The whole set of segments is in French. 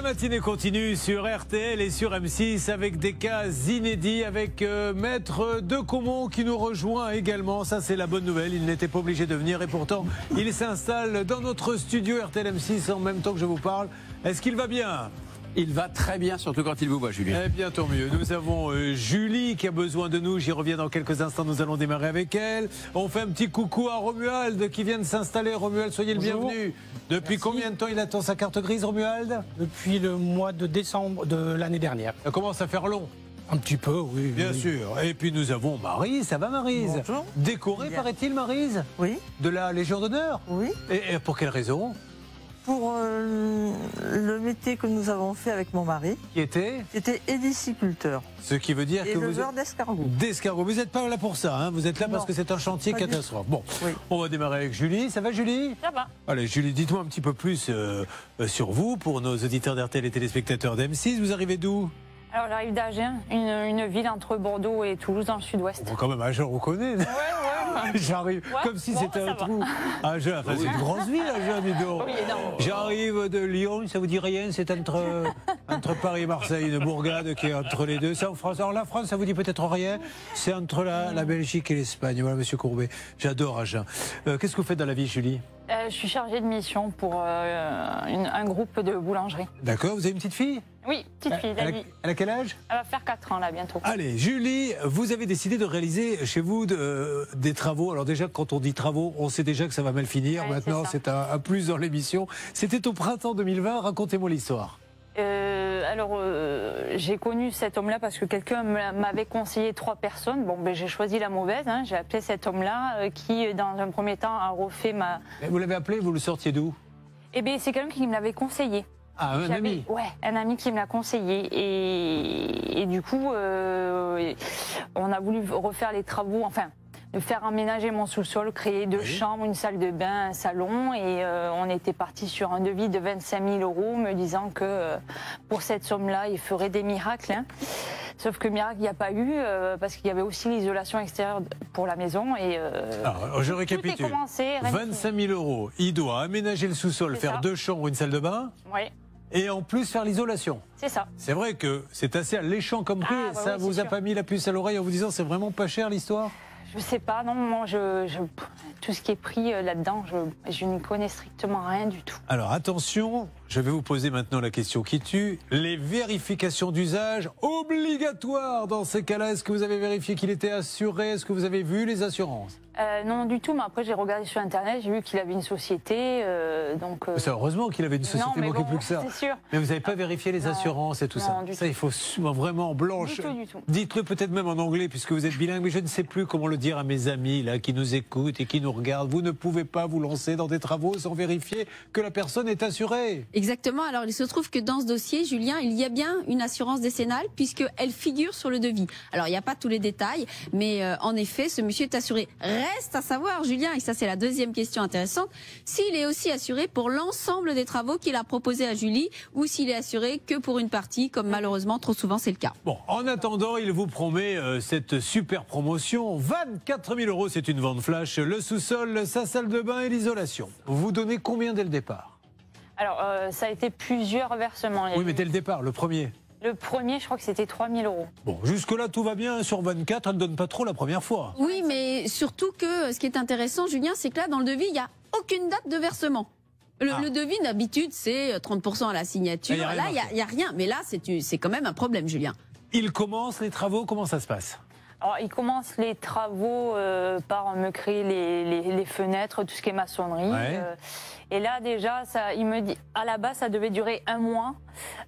matinée continue sur RTL et sur M6 avec des cas inédits, avec Maître Decomont qui nous rejoint également. Ça, c'est la bonne nouvelle. Il n'était pas obligé de venir et pourtant, il s'installe dans notre studio RTL M6 en même temps que je vous parle. Est-ce qu'il va bien ? Il va très bien, surtout quand il vous voit, Julien. Eh bien, tant mieux. Nous avons Julie qui a besoin de nous. J'y reviens dans quelques instants. Nous allons démarrer avec elle. On fait un petit coucou à Romuald qui vient de s'installer. Romuald, soyez le bienvenu. Depuis combien de temps il attend sa carte grise, Romuald ? Depuis le mois de décembre de l'année dernière. Ça commence à faire long. Un petit peu, oui. Bien sûr. Et puis nous avons Maryse. Ça va, Maryse ? Bonjour. Décorée, paraît-il, Maryse ? Oui. De la Légion d'honneur ? Oui. Et pour quelle raison ? Pour le métier que nous avons fait avec mon mari, Qui était ? j'étais héliciculteur Ce qui veut dire et que vous éleveur d'escargots. D'escargots. Vous n'êtes pas là pour ça, hein. Vous êtes là parce Non, que c'est un chantier pas du catastrophe. Bon, Oui. on va démarrer avec Julie. Ça va, Julie ? Ça va. Allez, Julie, dites-moi un petit peu plus sur vous, pour nos auditeurs d'RTL et téléspectateurs d'M6. Vous arrivez d'où ? Alors j'arrive d'Agen, une ville entre Bordeaux et Toulouse dans le sud-ouest. Bon, quand même, Agen, on connaît. Ouais. J'arrive, Ouais, comme si bon, c'était ça un va. trou. Agen, enfin, c'est une grosse ville, Agen, dis donc. Oui, énorme. J'arrive de Lyon, ça vous dit rien, c'est entre Paris et Marseille, une bourgade qui est entre les deux. C'est en France. Alors la France, ça vous dit peut-être rien, c'est entre la Belgique et l'Espagne. Voilà, monsieur Courbet. J'adore Agen. Qu'est-ce que vous faites dans la vie, Julie ? Je suis chargée de mission pour un groupe de boulangerie. D'accord, vous avez une petite fille ? Oui, petite fille, Elle David. a quel âge ? Elle va faire 4 ans là bientôt. Allez, Julie, vous avez décidé de réaliser chez vous des travaux. Alors déjà, quand on dit travaux, on sait déjà que ça va mal finir. Ouais, maintenant, c'est un plus dans l'émission. C'était au printemps 2020. Racontez-moi l'histoire. J'ai connu cet homme-là parce que quelqu'un m'avait conseillé 3 personnes. Bon, ben, j'ai choisi la mauvaise. Hein. J'ai appelé cet homme-là qui, dans un premier temps, a refait ma... Vous l'avez appelé, vous le sortiez d'où ? Eh bien, c'est quelqu'un qui me l'avait conseillé. Ah, un ami ? Ouais, un ami qui me l'a conseillé. Et du coup, on a voulu refaire les travaux, enfin, de faire aménager mon sous-sol, créer 2 chambres, une salle de bain, un salon. Et on était parti sur un devis de 25 000 € me disant que pour cette somme-là, il ferait des miracles. Hein. Sauf que miracle, il n'y a pas eu, parce qu'il y avait aussi l'isolation extérieure pour la maison. Et alors, je récapitule. Tout est commencé. 25 000 €. Il doit aménager le sous-sol, faire ça. 2 chambres, une salle de bain. Oui, Et en plus faire l'isolation. c'est ça. C'est vrai que c'est assez alléchant comme prix. Ah, bah ça oui, vous c'est a sûr. pas mis la puce à l'oreille en vous disant c'est vraiment pas cher l'histoire ? Je sais pas, non, moi, tout ce qui est pris là-dedans, je n'y connais strictement rien du tout. Alors attention, je vais vous poser maintenant la question qui tue. Les vérifications d'usage obligatoires dans ces cas-là. Est-ce que vous avez vérifié qu'il était assuré ? Est-ce que vous avez vu les assurances ? Non, du tout, mais après j'ai regardé sur Internet, j'ai vu qu'il avait une société, donc... C'est heureusement qu'il avait une société, non, mais manquait bon, plus que ça. c'est sûr. Mais vous n'avez pas vérifié les Non, assurances et tout non, ça. du Ça, tout. il faut vraiment blanche. Du tout. Dites-le peut-être même en anglais puisque vous êtes bilingue, mais je ne sais plus comment le dire à mes amis là qui nous écoutent et qui nous regardent. Vous ne pouvez pas vous lancer dans des travaux sans vérifier que la personne est assurée. Exactement. Alors, il se trouve que dans ce dossier, Julien, il y a bien une assurance décennale puisqu'elle figure sur le devis. Alors, il n'y a pas tous les détails, mais en effet, ce monsieur est assuré. Reste à savoir, Julien, et ça c'est la deuxième question intéressante, s'il est aussi assuré pour l'ensemble des travaux qu'il a proposés à Julie ou s'il est assuré que pour une partie, comme malheureusement trop souvent c'est le cas. Bon, en attendant, il vous promet cette super promotion. 24 000 €, c'est une vente flash. Le sous-sol, sa salle de bain et l'isolation. Vous donnez combien dès le départ ? Alors, ça a été plusieurs versements. Oui, mais dès le départ, le premier. Le premier, je crois que c'était 3 000 €. Bon, jusque-là, tout va bien. Sur 24, elle ne donne pas trop la première fois. Oui, mais surtout que ce qui est intéressant, Julien, c'est que là, dans le devis, il n'y a aucune date de versement. Le devis, d'habitude, c'est 30% à la signature. Ah, Là, il n'y a rien. Mais là, c'est quand même un problème, Julien. Il commence les travaux, comment ça se passe ? Alors, il commence les travaux par me créer les fenêtres, tout ce qui est maçonnerie. Ouais. Et là, déjà, il me dit, à la base, ça devait durer 1 mois.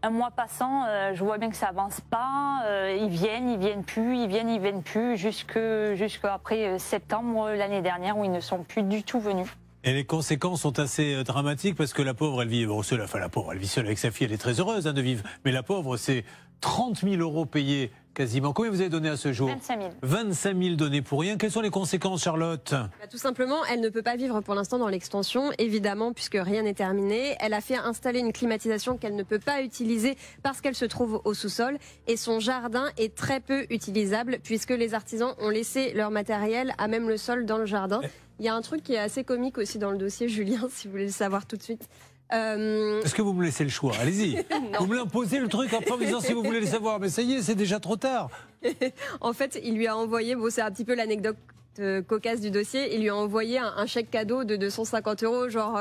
1 mois passant, je vois bien que ça avance pas. Ils viennent plus, jusqu'après septembre l'année dernière, où ils ne sont plus du tout venus. Et les conséquences sont assez dramatiques parce que la pauvre, elle vit, elle vit seule avec sa fille, elle est très heureuse de vivre. Mais la pauvre, c'est 30 000 € payés quasiment. Combien vous avez donné à ce jour ? 25 000. 25 000 donnés pour rien. Quelles sont les conséquences, Charlotte ? Tout simplement, elle ne peut pas vivre pour l'instant dans l'extension, évidemment, puisque rien n'est terminé. Elle a fait installer une climatisation qu'elle ne peut pas utiliser parce qu'elle se trouve au sous-sol. Et son jardin est très peu utilisable puisque les artisans ont laissé leur matériel à même le sol dans le jardin. Il y a un truc qui est assez comique aussi dans le dossier, Julien, si vous voulez le savoir tout de suite. Est-ce que vous me laissez le choix? Allez-y. Vous me l'imposez le truc après en me disant si vous voulez le savoir. Mais ça y est, c'est déjà trop tard. En fait, il lui a envoyé, bon, c'est un petit peu l'anecdote cocasse du dossier, il lui a envoyé un chèque cadeau de 250 €, genre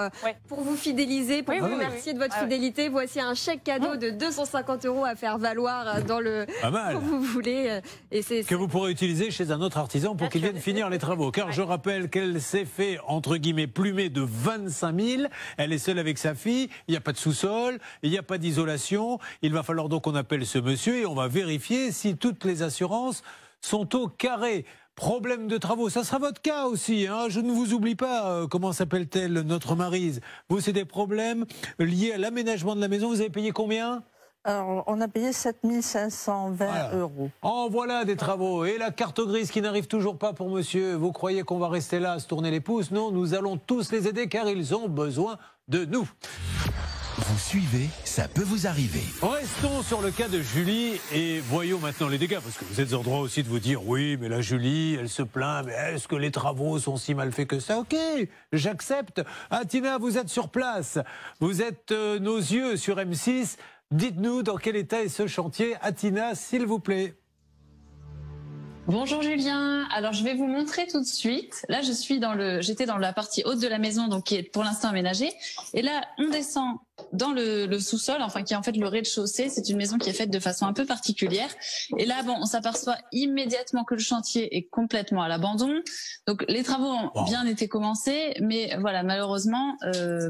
pour vous fidéliser, pour vous remercier de votre fidélité, voici un chèque cadeau de 250 € à faire valoir dans le... Pas mal. Quand vous voulez. Que vous pourrez utiliser chez un autre artisan pour qu'il vienne finir les travaux. Car je rappelle qu'elle s'est fait, entre guillemets, plumer de 25 000. Elle est seule avec sa fille. Il n'y a pas de sous-sol. Il n'y a pas d'isolation. Il va falloir donc qu'on appelle ce monsieur et on va vérifier si toutes les assurances sont au carré. Problème de travaux, ça sera votre cas aussi, hein. Je ne vous oublie pas, comment s'appelle-t-elle, notre Maryse? Vous, c'est des problèmes liés à l'aménagement de la maison. Vous avez payé combien? Alors, on a payé 7 520 €. Oh, voilà des travaux. Et la carte grise qui n'arrive toujours pas pour monsieur. Vous croyez qu'on va rester là à se tourner les pouces? Non, nous allons tous les aider car ils ont besoin de nous. Vous suivez, ça peut vous arriver. Restons sur le cas de Julie et voyons maintenant les dégâts, parce que vous êtes en droit aussi de vous dire oui, mais la Julie, elle se plaint, mais est-ce que les travaux sont si mal faits que ça? Ok, j'accepte. Atina, vous êtes sur place, vous êtes nos yeux sur M6. Dites-nous dans quel état est ce chantier. Atina, s'il vous plaît. Bonjour Julien, alors je vais vous montrer tout de suite. Là j'étais dans la partie haute de la maison, donc qui est pour l'instant aménagée. Et là on descend dans le sous-sol, enfin qui est en fait le rez-de-chaussée. C'est une maison qui est faite de façon un peu particulière. Et là bon, on s'aperçoit immédiatement que le chantier est complètement à l'abandon. Donc les travaux ont bien été commencés, mais voilà, malheureusement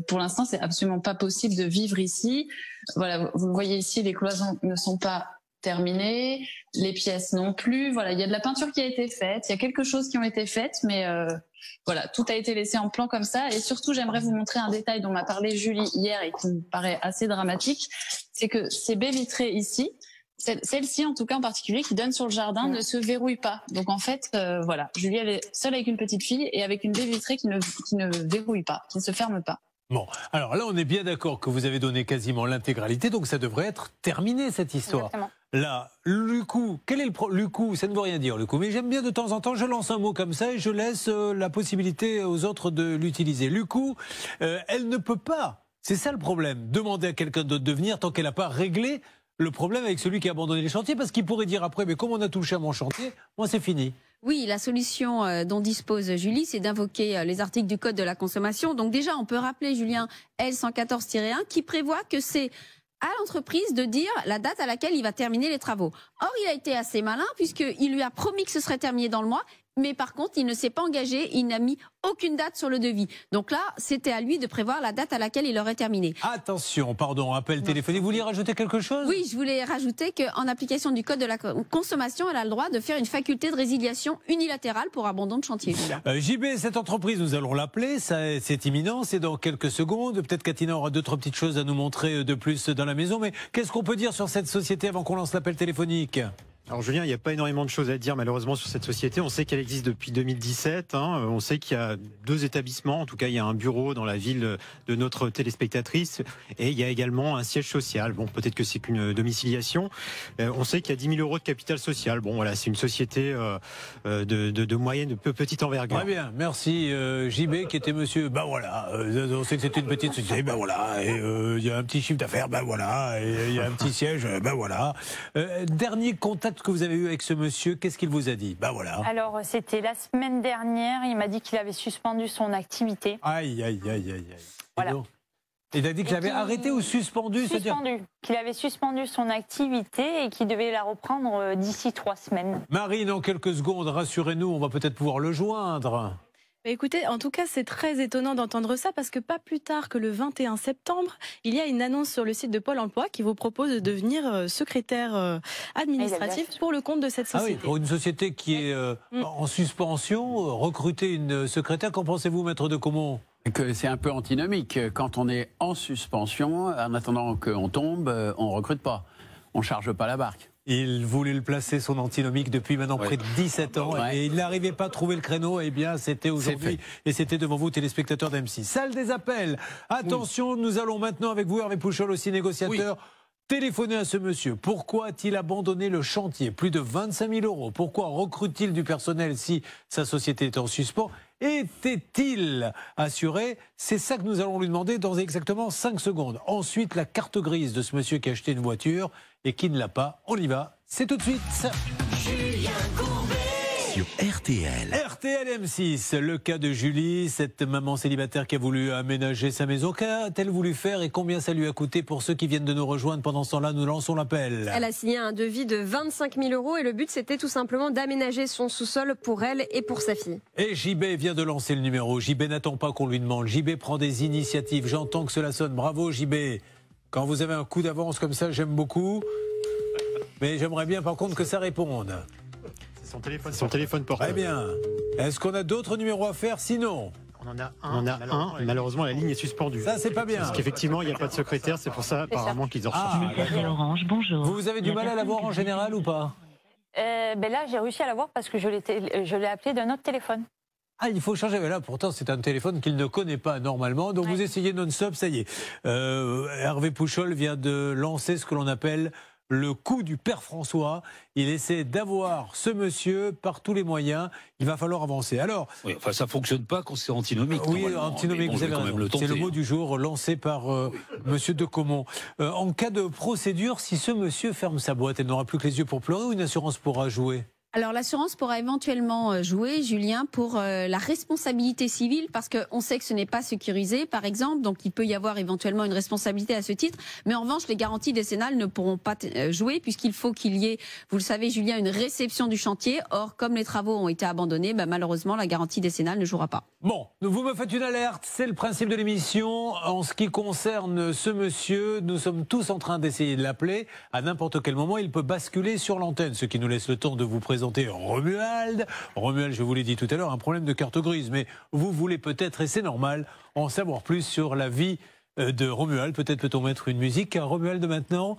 pour l'instant c'est absolument pas possible de vivre ici. Voilà, vous le voyez ici, les cloisons ne sont pas terminé, les pièces non plus. Voilà, il y a de la peinture qui a été faite, il y a quelques choses qui ont été faites, mais voilà, tout a été laissé en plan comme ça. Et surtout, j'aimerais vous montrer un détail dont m'a parlé Julie hier et qui me paraît assez dramatique, c'est que ces baies vitrées ici, celle-ci en tout cas en particulier, qui donne sur le jardin, ne se verrouille pas. Donc en fait, voilà, Julie elle est seule avec une petite fille et avec une baie vitrée qui ne verrouille pas, qui ne se ferme pas. Bon, alors là, on est bien d'accord que vous avez donné quasiment l'intégralité, donc ça devrait être terminé, cette histoire. Exactement. Là, le coup, quel est le coup? Ça ne veut rien dire, le coup, mais j'aime bien de temps en temps, je lance un mot comme ça et je laisse la possibilité aux autres de l'utiliser. Le coup, elle ne peut pas, c'est ça le problème, demander à quelqu'un d'autre de venir tant qu'elle n'a pas réglé le problème avec celui qui a abandonné les chantiers, parce qu'il pourrait dire après, mais comme on a touché à mon chantier, moi c'est fini. Oui, la solution dont dispose Julie, c'est d'invoquer les articles du Code de la consommation. Donc déjà, on peut rappeler, Julien, L114-1 qui prévoit que c'est à l'entreprise de dire la date à laquelle il va terminer les travaux. Or, il a été assez malin puisqu'il lui a promis que ce serait terminé dans le mois. Mais par contre, il ne s'est pas engagé, il n'a mis aucune date sur le devis. Donc là, c'était à lui de prévoir la date à laquelle il aurait terminé. Attention, pardon, appel téléphonique. Vous vouliez rajouter quelque chose? Oui, je voulais rajouter qu'en application du Code de la consommation, elle a le droit de faire une faculté de résiliation unilatérale pour abandon de chantier. JB, cette entreprise, nous allons l'appeler, c'est imminent, c'est dans quelques secondes. Peut-être qu'Atina aura 2-3 petites choses à nous montrer de plus dans la maison. Mais qu'est-ce qu'on peut dire sur cette société avant qu'on lance l'appel téléphonique? Alors Julien, il n'y a pas énormément de choses à dire malheureusement sur cette société. On sait qu'elle existe depuis 2017. On sait qu'il y a 2 établissements. En tout cas, il y a un bureau dans la ville de notre téléspectatrice et il y a également un siège social. Bon, peut-être que c'est qu'une domiciliation. On sait qu'il y a 10 000 € de capital social. Bon, voilà, c'est une société de moyenne, de petite envergure. Très bien, merci JB qui était monsieur. Ben voilà, on sait que c'était une petite société. Ben voilà, et il y a un petit chiffre d'affaires. Ben voilà, et il y a un petit siège. Ben voilà. Dernier contact que vous avez eu avec ce monsieur, qu'est-ce qu'il vous a dit? Ben voilà. Alors, c'était la semaine dernière, il m'a dit qu'il avait suspendu son activité. Aïe, aïe, aïe, aïe, aïe. Voilà. Il a dit qu'il avait arrêté ou suspendu? Suspendu. Qu'il avait suspendu son activité et qu'il devait la reprendre d'ici 3 semaines. Marine, en quelques secondes, rassurez-nous, on va peut-être pouvoir le joindre. Écoutez, en tout cas, c'est très étonnant d'entendre ça parce que pas plus tard que le 21 septembre, il y a une annonce sur le site de Pôle emploi qui vous propose de devenir secrétaire administratif pour le compte de cette société. Ah oui, pour une société qui est en suspension, recruter une secrétaire, qu'en pensez-vous, maître de Caumont? Que c'est un peu antinomique. Quand on est en suspension, en attendant qu'on tombe, on ne recrute pas. On ne charge pas la barque. Il voulait le placer, son antinomique, depuis maintenant près de 17 ans. Et il n'arrivait pas à trouver le créneau. Eh bien, c'était aujourd'hui. Et c'était devant vous, téléspectateurs d'M6. Salle des appels. Attention, nous allons maintenant avec vous, Hervé Pouchol, aussi négociateur. Téléphonez à ce monsieur. Pourquoi a-t-il abandonné le chantier? Plus de 25 000 euros. Pourquoi recrute-t-il du personnel si sa société est en suspens? Était-il assuré? C'est ça que nous allons lui demander dans exactement 5 secondes. Ensuite, la carte grise de ce monsieur qui a acheté une voiture et qui ne l'a pas. On y va. C'est tout de suite. Julien Courbet sur RTL. RTL M6, le cas de Julie, cette maman célibataire qui a voulu aménager sa maison. Qu'a-t-elle voulu faire et combien ça lui a coûté? Pour ceux qui viennent de nous rejoindre pendant ce temps-là, nous lançons l'appel. Elle a signé un devis de 25 000 euros et le but c'était tout simplement d'aménager son sous-sol pour elle et pour sa fille. Et JB vient de lancer le numéro. JB n'attend pas qu'on lui demande. JB prend des initiatives. J'entends que cela sonne. Bravo JB. Quand vous avez un coup d'avance comme ça, j'aime beaucoup. Mais j'aimerais bien par contre que ça réponde. Son téléphone portable. Très bien. Est-ce qu'on a d'autres numéros à faire? Sinon, on en a un. Malheureusement, la ligne est suspendue. Ça, c'est pas bien. Parce qu'effectivement, il n'y a pas de secrétaire. C'est pour ça, apparemment, qu'ils ont reçu. Orange, bonjour. Vous avez du mal à l'avoir en général ou pas? Là, j'ai réussi à l'avoir parce que je l'ai appelé d'un autre téléphone. Ah, il faut changer. Mais là, pourtant, c'est un téléphone qu'il ne connaît pas normalement. Donc, vous essayez non-stop, ça y est. Hervé Pouchol vient de lancer ce que l'on appelle le coup du père François. Il essaie d'avoir ce monsieur par tous les moyens. Il va falloir avancer. Alors, oui, enfin, ça fonctionne pas quand c'est antinomique. Oui, antinomique, bon, vous avez raison. C'est le mot du jour lancé par monsieur de Caumont. En cas de procédure, si ce monsieur ferme sa boîte, elle n'aura plus que les yeux pour pleurer ou une assurance pourra jouer? Alors l'assurance pourra éventuellement jouer, Julien, pour la responsabilité civile, parce qu'on sait que ce n'est pas sécurisé, par exemple, donc il peut y avoir éventuellement une responsabilité à ce titre. Mais en revanche, les garanties décennales ne pourront pas jouer, puisqu'il faut qu'il y ait, vous le savez, Julien, une réception du chantier. Or, comme les travaux ont été abandonnés, malheureusement, la garantie décennale ne jouera pas. Bon, vous me faites une alerte, c'est le principe de l'émission. En ce qui concerne ce monsieur, nous sommes tous en train d'essayer de l'appeler. À n'importe quel moment, il peut basculer sur l'antenne, ce qui nous laisse le temps de vous présenter Romuald. Romuald, je vous l'ai dit tout à l'heure, un problème de carte grise, mais vous voulez peut-être, et c'est normal, en savoir plus sur la vie de Romuald. Peut-être peut-on mettre une musique, car Romuald maintenant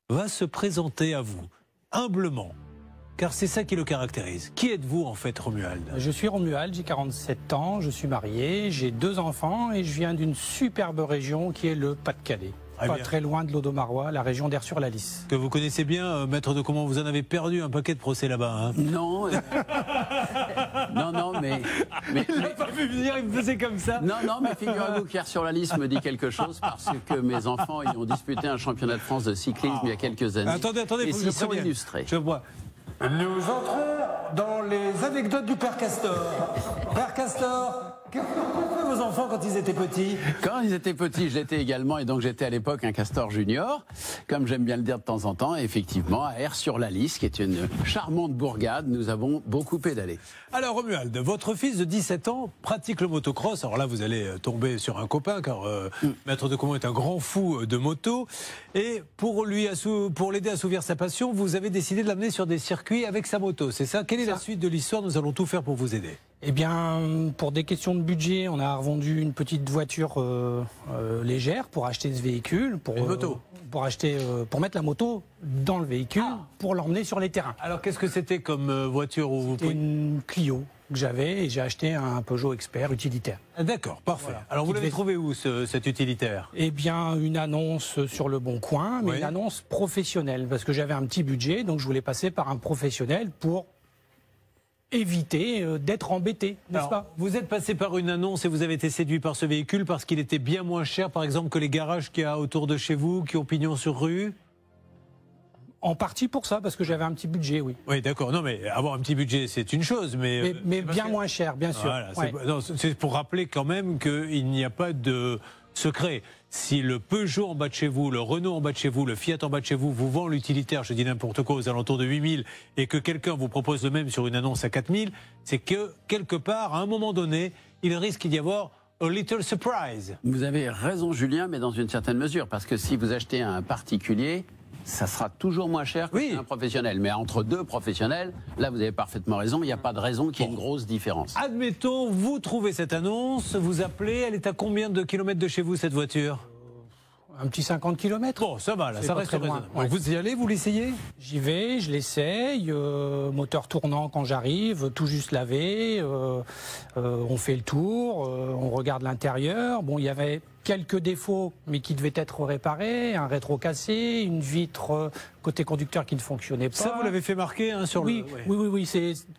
va se présenter à vous, humblement. Car c'est ça qui le caractérise. Qui êtes-vous en fait, Romuald? Je suis Romuald, j'ai 47 ans, je suis marié, j'ai 2 enfants et je viens d'une superbe région qui est le Pas-de-Calais. Pas très loin de l'Audomarois, la région d'Aire-sur-la-Lys. Que vous connaissez bien, maître de Caumont, vous en avez perdu un paquet de procès là-bas. Hein. Non. Non, mais... Il n'a pas vu venir, il me faisait comme ça. Non, mais figurez-vous qu'Aire-sur-la-Lys me dit quelque chose parce que mes enfants ils ont disputé un championnat de France de cyclisme il y a quelques années. Attendez, et faut que ils sont illustrés. Je vois. Nous entrons dans les anecdotes du père Castor. Père Castor, qu'ont fait vos enfants quand ils étaient petits? Quand ils étaient petits, je l'étais également, et donc j'étais à l'époque un castor junior, comme j'aime bien le dire de temps en temps. Et effectivement, à Aire-sur-la-Lys, qui est une charmante bourgade, nous avons beaucoup pédalé. Alors Romuald, votre fils de 17 ans pratique le motocross. Alors là, vous allez tomber sur un copain, car maître de Caumont est un grand fou de moto. Et pour l'aider à assouvir sa passion, vous avez décidé de l'amener sur des circuits avec sa moto. C'est ça? Quelle est la suite de l'histoire? Nous allons tout faire pour vous aider. Eh bien, pour des questions de budget, on a revendu une petite voiture légère pour acheter ce véhicule. Une moto? Pour mettre la moto dans le véhicule, pour l'emmener sur les terrains. Alors, qu'est-ce que c'était comme voiture? C'était une Clio que j'avais et j'ai acheté un Peugeot Expert utilitaire. D'accord, parfait. Voilà. Alors, vous l'avez trouvé où, cet utilitaire? Eh bien, une annonce sur Le Bon Coin, mais une annonce professionnelle, parce que j'avais un petit budget, donc je voulais passer par un professionnel pour éviter d'être embêté, n'est-ce pas? Vous êtes passé par une annonce et vous avez été séduit par ce véhicule parce qu'il était bien moins cher, par exemple, que les garages qu'il y a autour de chez vous, qui ont pignon sur rue? En partie pour ça, parce que j'avais un petit budget, oui. Oui, d'accord. Non, mais avoir un petit budget, c'est une chose, mais bien moins cher, bien sûr. Voilà, c'est pour rappeler quand même qu'il n'y a pas de secret. Si le Peugeot en bas de chez vous, le Renault en bas de chez vous, le Fiat en bas de chez vous vous vend l'utilitaire, je dis n'importe quoi, aux alentours de 8 000, et que quelqu'un vous propose le même sur une annonce à 4 000, c'est que quelque part, à un moment donné, il risque d'y avoir a little surprise. Vous avez raison, Julien, mais dans une certaine mesure, parce que si vous achetez un particulier, ça sera toujours moins cher qu'un professionnel. Mais entre deux professionnels, là vous avez parfaitement raison, il n'y a pas de raison qu'il y ait une grosse différence. Admettons, vous trouvez cette annonce, vous appelez, elle est à combien de kilomètres de chez vous cette voiture? Un petit 50 km. Bon, ça va, là, ça reste raisonnable. Ouais. Vous y allez, vous l'essayez? J'y vais, je l'essaye, moteur tournant quand j'arrive, tout juste lavé, on fait le tour, on regarde l'intérieur. Bon, il y avait quelques défauts, mais qui devaient être réparés, un rétro cassé, une vitre côté conducteur qui ne fonctionnait pas. Ça, vous l'avez fait marquer hein, sur oui, le... Oui,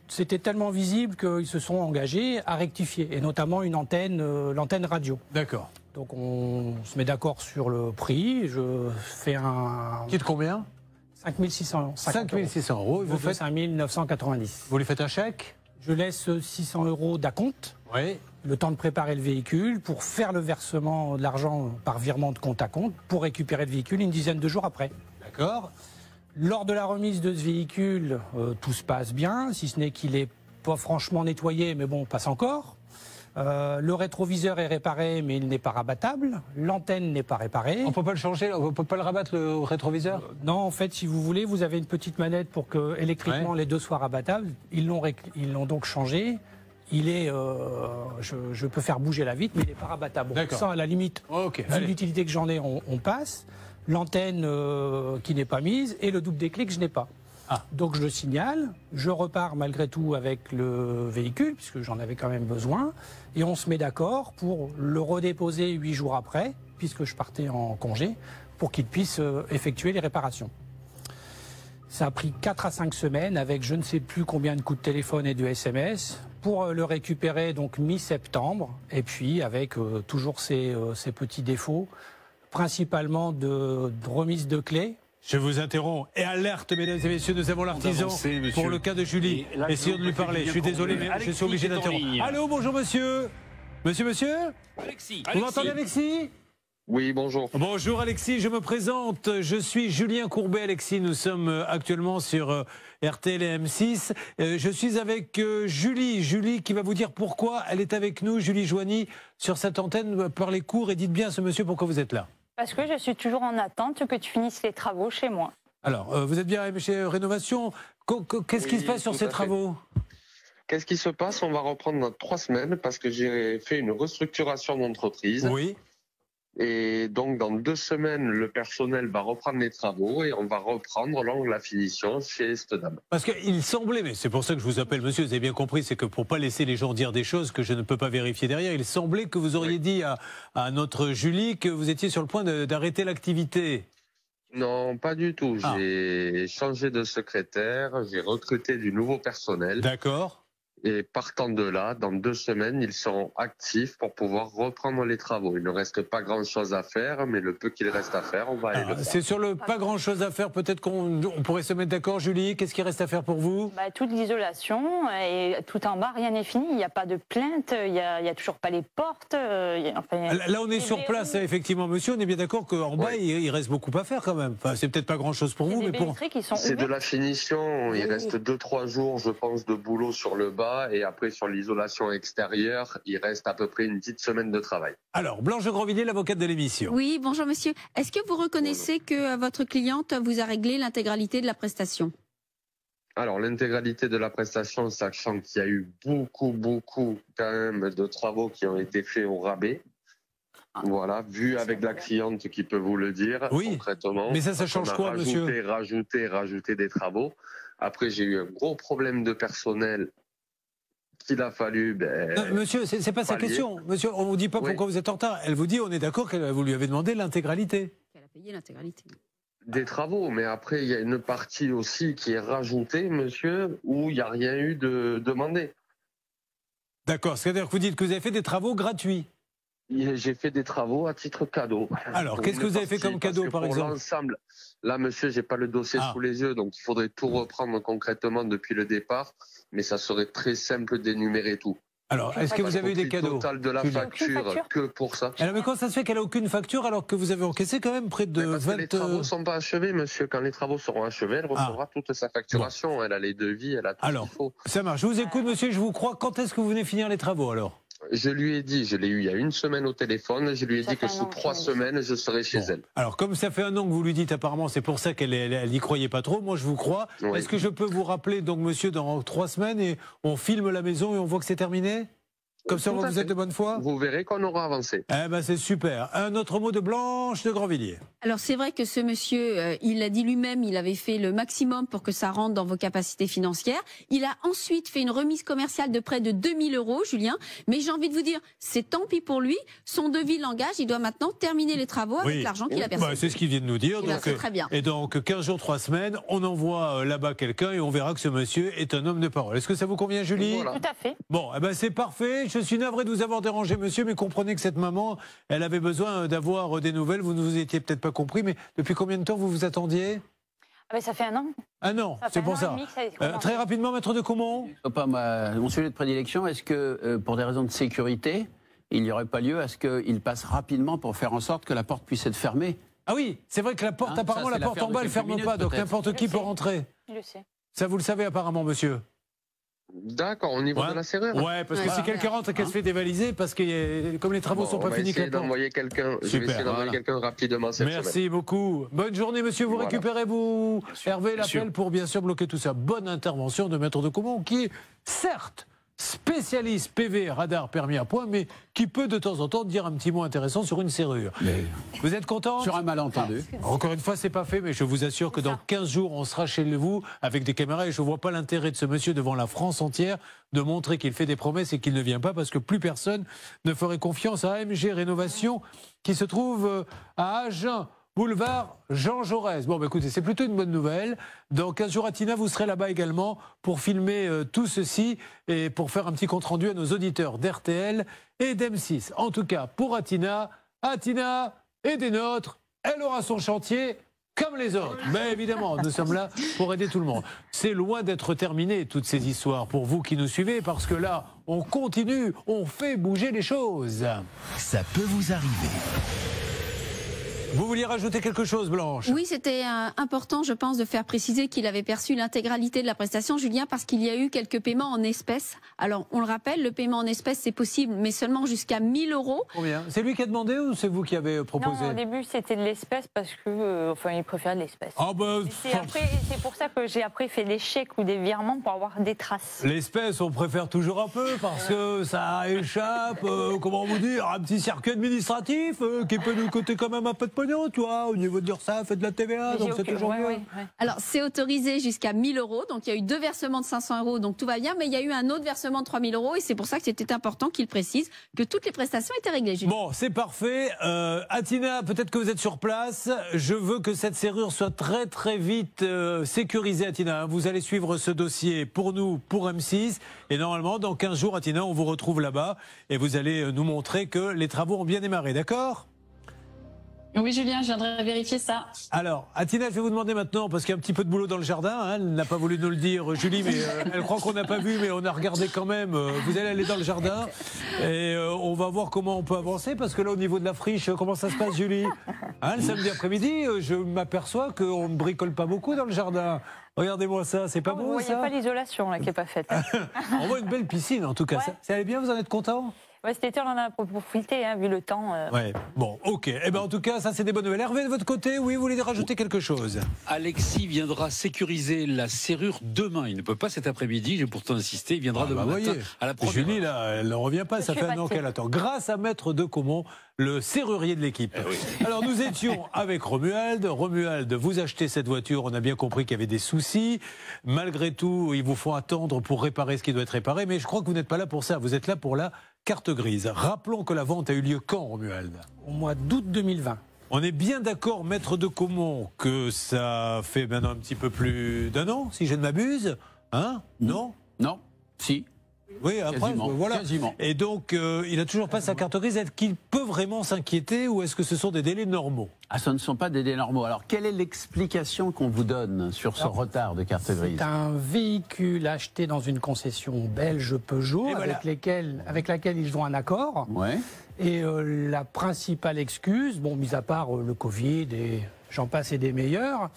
c'était tellement visible qu'ils se sont engagés à rectifier, et notamment une antenne, l'antenne radio. D'accord. Donc on se met d'accord sur le prix, je fais un... Qui est de combien? 5 600 €. 5 600 €. Vous faites 5 990. Vous lui faites un chèque? Je laisse 600 € d'acompte. Oui. Le temps de préparer le véhicule pour faire le versement de l'argent par virement de compte à compte pour récupérer le véhicule une dizaine de jours après. D'accord. Lors de la remise de ce véhicule, tout se passe bien, si ce n'est qu'il n'est pas franchement nettoyé, mais bon, on passe encore. Le rétroviseur est réparé, mais il n'est pas rabattable. L'antenne n'est pas réparée. On ne peut pas le changer, on ne peut pas le rabattre, le rétroviseur? Non, en fait, si vous voulez, vous avez une petite manette pour que électriquement les deux soient rabattables. Ils l'ont donc changé. Il est, je peux faire bouger la vitre, mais il n'est pas rabattable. Ça, à la limite, vu l'utilité que j'en ai, on passe. L'antenne qui n'est pas mise et le double des clés que je n'ai pas. Donc je le signale, je repars malgré tout avec le véhicule, puisque j'en avais quand même besoin, et on se met d'accord pour le redéposer 8 jours après, puisque je partais en congé, pour qu'il puisse effectuer les réparations. Ça a pris 4 à 5 semaines avec je ne sais plus combien de coups de téléphone et de SMS pour le récupérer donc mi-septembre, et puis avec toujours ces petits défauts, principalement de remise de clés. Je vous interromps. Et alerte, mesdames et messieurs, nous avons l'artisan pour le cas de Julie. Essayons de lui parler. Je suis désolé, mais je suis obligé d'interrompre. Allô, bonjour monsieur. Monsieur Alexis. Vous m'entendez, Alexis? Oui, bonjour. Bonjour Alexis, je me présente. Je suis Julien Courbet, Alexis. Nous sommes actuellement sur RTL et M6. Je suis avec Julie qui va vous dire pourquoi elle est avec nous, Julie Joigny, sur cette antenne. Parlez court et dites bien à ce monsieur pourquoi vous êtes là. Parce que je suis toujours en attente que tu finisses les travaux chez moi. Alors, vous êtes bien chez Rénovation. Qu'est-ce qui se passe sur ces travaux? Qu'est-ce qui se passe? On va reprendre dans 3 semaines parce que j'ai fait une restructuration d'entreprise. Oui. Et donc, dans 2 semaines, le personnel va reprendre les travaux et on va reprendre la finition chez cette dame. Parce qu'il semblait, mais c'est pour ça que je vous appelle monsieur, vous avez bien compris, c'est que pour pas laisser les gens dire des choses que je ne peux pas vérifier derrière, il semblait que vous auriez dit à notre Julie que vous étiez sur le point d'arrêter l'activité. Non, pas du tout. J'ai changé de secrétaire, j'ai recruté du nouveau personnel. D'accord. Et partant de là, dans 2 semaines, ils seront actifs pour pouvoir reprendre les travaux. Il ne reste pas grand-chose à faire, mais le peu qu'il reste à faire, on va aller le faire. C'est sur le pas grand-chose à faire, peut-être qu'on pourrait se mettre d'accord, Julie. Qu'est-ce qui reste à faire pour vous? Toute l'isolation, et tout en bas, rien n'est fini. Il n'y a pas de plainte, il n'y a toujours pas les portes. Là, on est sur place, effectivement, monsieur. On est bien d'accord qu'en bas, il reste beaucoup à faire quand même. Enfin, c'est peut-être pas grand-chose pour vous, mais pour... C'est de la finition. Il reste 2-3 jours, je pense, de boulot sur le bas. Et après, sur l'isolation extérieure, il reste à peu près une petite semaine de travail. Alors, Blanche de Grandvilliers, l'avocate de l'émission. Oui, bonjour monsieur. Est-ce que vous reconnaissez que votre cliente vous a réglé l'intégralité de la prestation? Alors, l'intégralité de la prestation, sachant qu'il y a eu beaucoup quand même de travaux qui ont été faits au rabais. Voilà, vu avec la cliente qui peut vous le dire, concrètement. Mais ça change quoi, monsieur? Rajouter des travaux. Après, j'ai eu un gros problème de personnel qu'il a fallu... Non, monsieur, c'est pas sa question. Monsieur, on vous dit pas pourquoi vous êtes en retard. Elle vous dit, on est d'accord que vous lui avez demandé l'intégralité. Elle a payé l'intégralité. Des travaux, mais après, il y a une partie aussi qui est rajoutée, monsieur, où il n'y a rien eu de demandé. D'accord, c'est-à-dire que vous dites que vous avez fait des travaux gratuits. J'ai fait des travaux à titre cadeau. Alors, qu'est-ce que vous avez fait comme cadeau, par exemple? L'ensemble, là, monsieur, j'ai pas le dossier sous les yeux, donc il faudrait tout reprendre concrètement depuis le départ, mais ça serait très simple d'énumérer tout. Alors, est-ce que vous avez eu des cadeaux? Total de la facture que pour ça. Alors, mais comment ça se fait qu'elle n'a aucune facture alors que vous avez encaissé quand même près de 20... Les travaux ne sont pas achevés, monsieur. Quand les travaux seront achevés, elle recevra toute sa facturation. Elle a les devis, elle a tout ce qu'il faut. Ça marche. Je vous écoute, monsieur, je vous crois. Quand est-ce que vous venez finir les travaux, alors? Je lui ai dit, je l'ai eu il y a 1 semaine au téléphone, je lui ai dit que sous 3 semaines, je serai chez elle. Alors, comme ça fait 1 an que vous lui dites, apparemment, c'est pour ça qu'elle n'y croyait pas trop, moi je vous crois. Oui. Est-ce que je peux vous rappeler, donc monsieur, dans 3 semaines, et on filme la maison et on voit que c'est terminé? Comme ça, vous êtes de bonne foi? Vous verrez qu'on aura avancé. Eh ben, c'est super. Un autre mot de Blanche de Grandvilliers. Alors c'est vrai que ce monsieur, il a dit lui-même, il avait fait le maximum pour que ça rentre dans vos capacités financières. Il a ensuite fait une remise commerciale de près de 2000 €, Julien. Mais j'ai envie de vous dire, c'est tant pis pour lui. Son devis l'engage, il doit maintenant terminer les travaux avec l'argent qu'il a perçu. C'est ce qu'il vient de nous dire. Donc, c'est très bien. Et donc, 15 jours, 3 semaines, on envoie là-bas quelqu'un et on verra que ce monsieur est un homme de parole. Est-ce que ça vous convient, Julie? Tout à fait. Bon, eh ben, c'est parfait. Je suis navré de vous avoir dérangé, monsieur, mais comprenez que cette maman, elle avait besoin d'avoir des nouvelles. Vous ne vous étiez peut-être pas compris, mais depuis combien de temps vous vous attendiez? Ça fait 1 an. 1 an, c'est pour ça. Très rapidement, maître de Comont. Mon sujet de prédilection, est-ce que pour des raisons de sécurité, il n'y aurait pas lieu à ce qu'il passe rapidement pour faire en sorte que la porte puisse être fermée? Ah oui, c'est vrai que la porte, apparemment, la porte en bas, elle ne ferme pas, donc n'importe qui peut rentrer. Je le sais. Ça, vous le savez apparemment, monsieur. D'accord, au niveau de la serrure. Ouais, parce que si quelqu'un rentre et qu'elle se fait dévaliser, parce que comme les travaux sont pas finis, je vais essayer d'envoyer quelqu'un rapidement cette semaine. Merci beaucoup. Bonne journée, monsieur. Vous récupérez, vous, Hervé, l'appel pour bien sûr bloquer tout ça. Bonne intervention de maître de Comont, qui est certes spécialiste PV, radar, permis à point, mais qui peut de temps en temps dire un petit mot intéressant sur une serrure. Vous êtes content? Sur un malentendu. Encore une fois, c'est pas fait, mais je vous assure que dans 15 jours, on sera chez vous avec des caméras et je vois pas l'intérêt de ce monsieur devant la France entière de montrer qu'il fait des promesses et qu'il ne vient pas parce que plus personne ne ferait confiance à AMG Rénovation qui se trouve à Agen. Boulevard Jean Jaurès. Bon, écoutez, c'est plutôt une bonne nouvelle. Dans 15 jours, Atina, vous serez là-bas également pour filmer tout ceci et pour faire un petit compte-rendu à nos auditeurs d'RTL et d'M6. En tout cas, pour Atina est des nôtres. Elle aura son chantier comme les autres. Mais évidemment, nous sommes là pour aider tout le monde. C'est loin d'être terminé, toutes ces histoires, pour vous qui nous suivez, parce que là, on continue, on fait bouger les choses. Ça peut vous arriver. Vous vouliez rajouter quelque chose, Blanche? Oui, c'était important, je pense, de faire préciser qu'il avait perçu l'intégralité de la prestation, Julien, parce qu'il y a eu quelques paiements en espèces. Alors, on le rappelle, le paiement en espèces, c'est possible, mais seulement jusqu'à 1000 €. Combien? C'est lui qui a demandé ou c'est vous qui avez proposé? Non, au début, c'était de l'espèce parce que, il préfère de l'espèce. C'est pour ça que j'ai après fait des chèques ou des virements pour avoir des traces. L'espèce, on préfère toujours un peu parce que ça échappe, comment vous dire, un petit circuit administratif qui peut nous coûter quand même un peu de pognon, tu vois, au niveau de l'URSSAF et de la TVA, donc c'est toujours mieux. Alors, c'est autorisé jusqu'à 1000 €, donc il y a eu 2 versements de 500 €, donc tout va bien, mais il y a eu un autre versement de 3000 € et c'est pour ça que c'était important qu'il précise que toutes les prestations étaient réglées, Julien. Bon, c'est parfait. Atina, peut-être que vous êtes sur place. Je veux que cette serrure soit très très vite sécurisée, Atina. Vous allez suivre ce dossier pour nous, pour M6. Et normalement, dans 15 jours, Atina, on vous retrouve là-bas et vous allez nous montrer que les travaux ont bien démarré, d'accord ? Oui, Julien, je viendrai vérifier ça. Alors, Atina, je vais vous demander maintenant, parce qu'il y a un petit peu de boulot dans le jardin, hein, elle n'a pas voulu nous le dire, Julie, mais elle croit qu'on n'a pas vu, mais on a regardé quand même. Vous allez aller dans le jardin et on va voir comment on peut avancer, parce que là, au niveau de la friche, comment ça se passe, Julie? Hein, le samedi après-midi, je m'aperçois qu'on ne bricole pas beaucoup dans le jardin. Regardez-moi ça, c'est pas beau, ça? Vous voyez pas l'isolation là qui n'est pas faite. On voit une belle piscine, en tout cas. Ouais. Ça allait bien, vous en êtes content? Ouais, cet été, on en a profité, hein, vu le temps. Ouais, bon, ok. Eh ben, en tout cas, ça, c'est des bonnes nouvelles. Hervé, de votre côté, oui, vous voulez rajouter quelque chose? Alexis viendra sécuriser la serrure demain. Il ne peut pas cet après-midi, j'ai pourtant insisté. Il viendra demain matin à la première. Julie, là, elle ne revient pas, ça fait un an qu'elle attend. Grâce à Maître de Comont, le serrurier de l'équipe. Oui. Alors, nous étions avec Romuald. Romuald, vous achetez cette voiture, on a bien compris qu'il y avait des soucis. Malgré tout, il vous faut attendre pour réparer ce qui doit être réparé. Mais je crois que vous n'êtes pas là pour ça, vous êtes là pour la carte grise. Rappelons que la vente a eu lieu quand, Romuald? Au mois d'août 2020. On est bien d'accord, Maître de Comont, que ça fait maintenant un petit peu plus d'un an, si je ne m'abuse, hein? Non? Non, si. Oui, après, quasiment, voilà. Quasiment. Et donc, il n'a toujours pas sa carte grise. Est-ce qu'il peut vraiment s'inquiéter ou est-ce que ce sont des délais normaux? Ah, ce ne sont pas des délais normaux. Alors, quelle est l'explication qu'on vous donne sur ce retard de carte grise? C'est un véhicule acheté dans une concession belge Peugeot avec laquelle ils ont un accord. Ouais. Et la principale excuse, bon, mis à part le Covid et j'en passe et des meilleurs,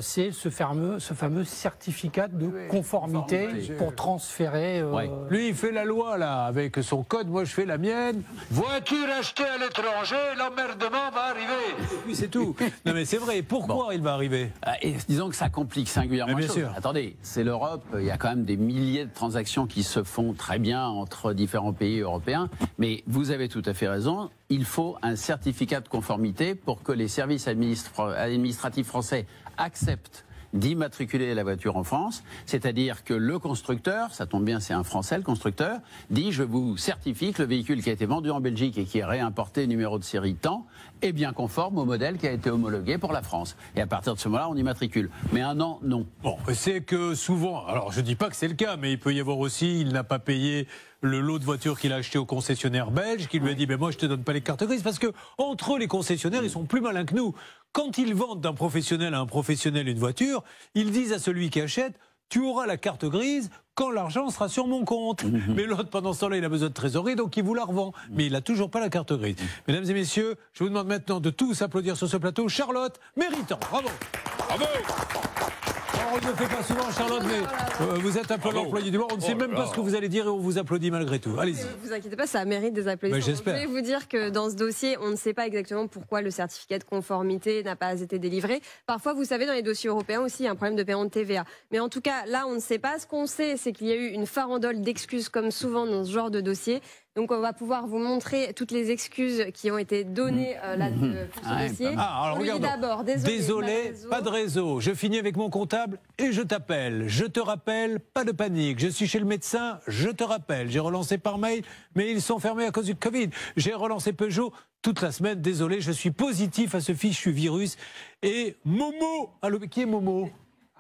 c'est ce fameux certificat de conformité pour transférer. Lui, il fait la loi là avec son code. Moi, je fais la mienne. Voiture achetée à l'étranger, l'emmerdement va arriver. Et puis c'est tout. Non, mais c'est vrai. Pourquoi il va arriver? Et disons que ça complique singulièrement les choses. Attendez, c'est l'Europe. Il y a quand même des milliers de transactions qui se font très bien entre différents pays européens. Mais vous avez tout à fait raison. Il faut un certificat de conformité pour que les services administratifs français acceptent d'immatriculer la voiture en France, c'est-à-dire que le constructeur, ça tombe bien, c'est un Français le constructeur, dit je vous certifie que le véhicule qui a été vendu en Belgique et qui est réimporté numéro de série tant est bien conforme au modèle qui a été homologué pour la France. Et à partir de ce moment-là, on immatricule. Mais un an, non. Bon, c'est que souvent, alors je dis pas que c'est le cas, mais il peut y avoir aussi, il n'a pas payé le lot de voitures qu'il a acheté au concessionnaire belge, qui lui a dit ben moi je te donne pas les cartes grises, parce que entre eux les concessionnaires ils sont plus malins que nous. Quand ils vendent d'un professionnel à un professionnel une voiture, ils disent à celui qui achète tu auras la carte grise quand l'argent sera sur mon compte. Mais l'autre, pendant ce temps-là, il a besoin de trésorerie, donc il vous la revend. Mais il n'a toujours pas la carte grise. Mesdames et messieurs, je vous demande maintenant de tous applaudir sur ce plateau Charlotte Méritant. Bravo. Bravo. Alors, on ne le fait pas souvent, Charlotte, mais vous êtes un peu l'employé du mois. On ne sait même pas ce que vous allez dire et on vous applaudit malgré tout. Allez-y. Ne vous inquiétez pas, ça mérite des applaudissements. J'espère. Je vais vous dire que dans ce dossier, on ne sait pas exactement pourquoi le certificat de conformité n'a pas été délivré. Parfois, vous savez, dans les dossiers européens aussi, il y a un problème de paiement de TVA. Mais en tout cas, là, on ne sait pas. Ce qu'on sait, c'est qu'il y a eu une farandole d'excuses, comme souvent dans ce genre de dossier. Donc on va pouvoir vous montrer toutes les excuses qui ont été données là pour ce dossier. Alors regardons. Désolé, pas de réseau. Je finis avec mon comptable et je t'appelle. Je te rappelle, pas de panique. Je suis chez le médecin, je te rappelle. J'ai relancé par mail, mais ils sont fermés à cause du Covid. J'ai relancé Peugeot toute la semaine. Désolé, je suis positif à ce fichu virus. Et Momo, qui est Momo ?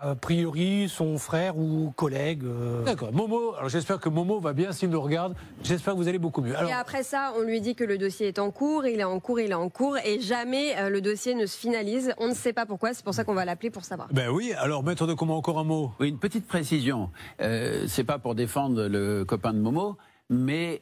A priori, son frère ou collègue. D'accord. Momo, alors j'espère que Momo va bien s'il nous regarde. J'espère que vous allez beaucoup mieux. Alors... Et après ça, on lui dit que le dossier est en cours, il est en cours, il est en cours, et jamais le dossier ne se finalise. On ne sait pas pourquoi, c'est pour ça qu'on va l'appeler pour savoir. Ben oui, alors maître de comment encore un mot? Oui, une petite précision. C'est pas pour défendre le copain de Momo, mais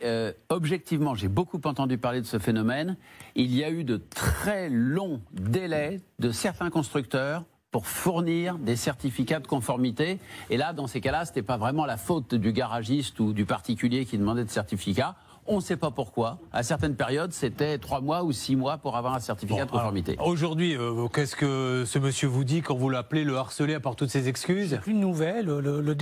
objectivement, j'ai beaucoup entendu parler de ce phénomène. Il y a eu de très longs délais de certains constructeurs pour fournir des certificats de conformité. Et là, dans ces cas-là, ce n'était pas vraiment la faute du garagiste ou du particulier qui demandait de certificat. On ne sait pas pourquoi. À certaines périodes, c'était 3 mois ou 6 mois pour avoir un certificat de conformité. Aujourd'hui, qu'est-ce que ce monsieur vous dit quand vous l'appelez, le harcelez à part toutes ces excuses? Plus de nouvelles. Le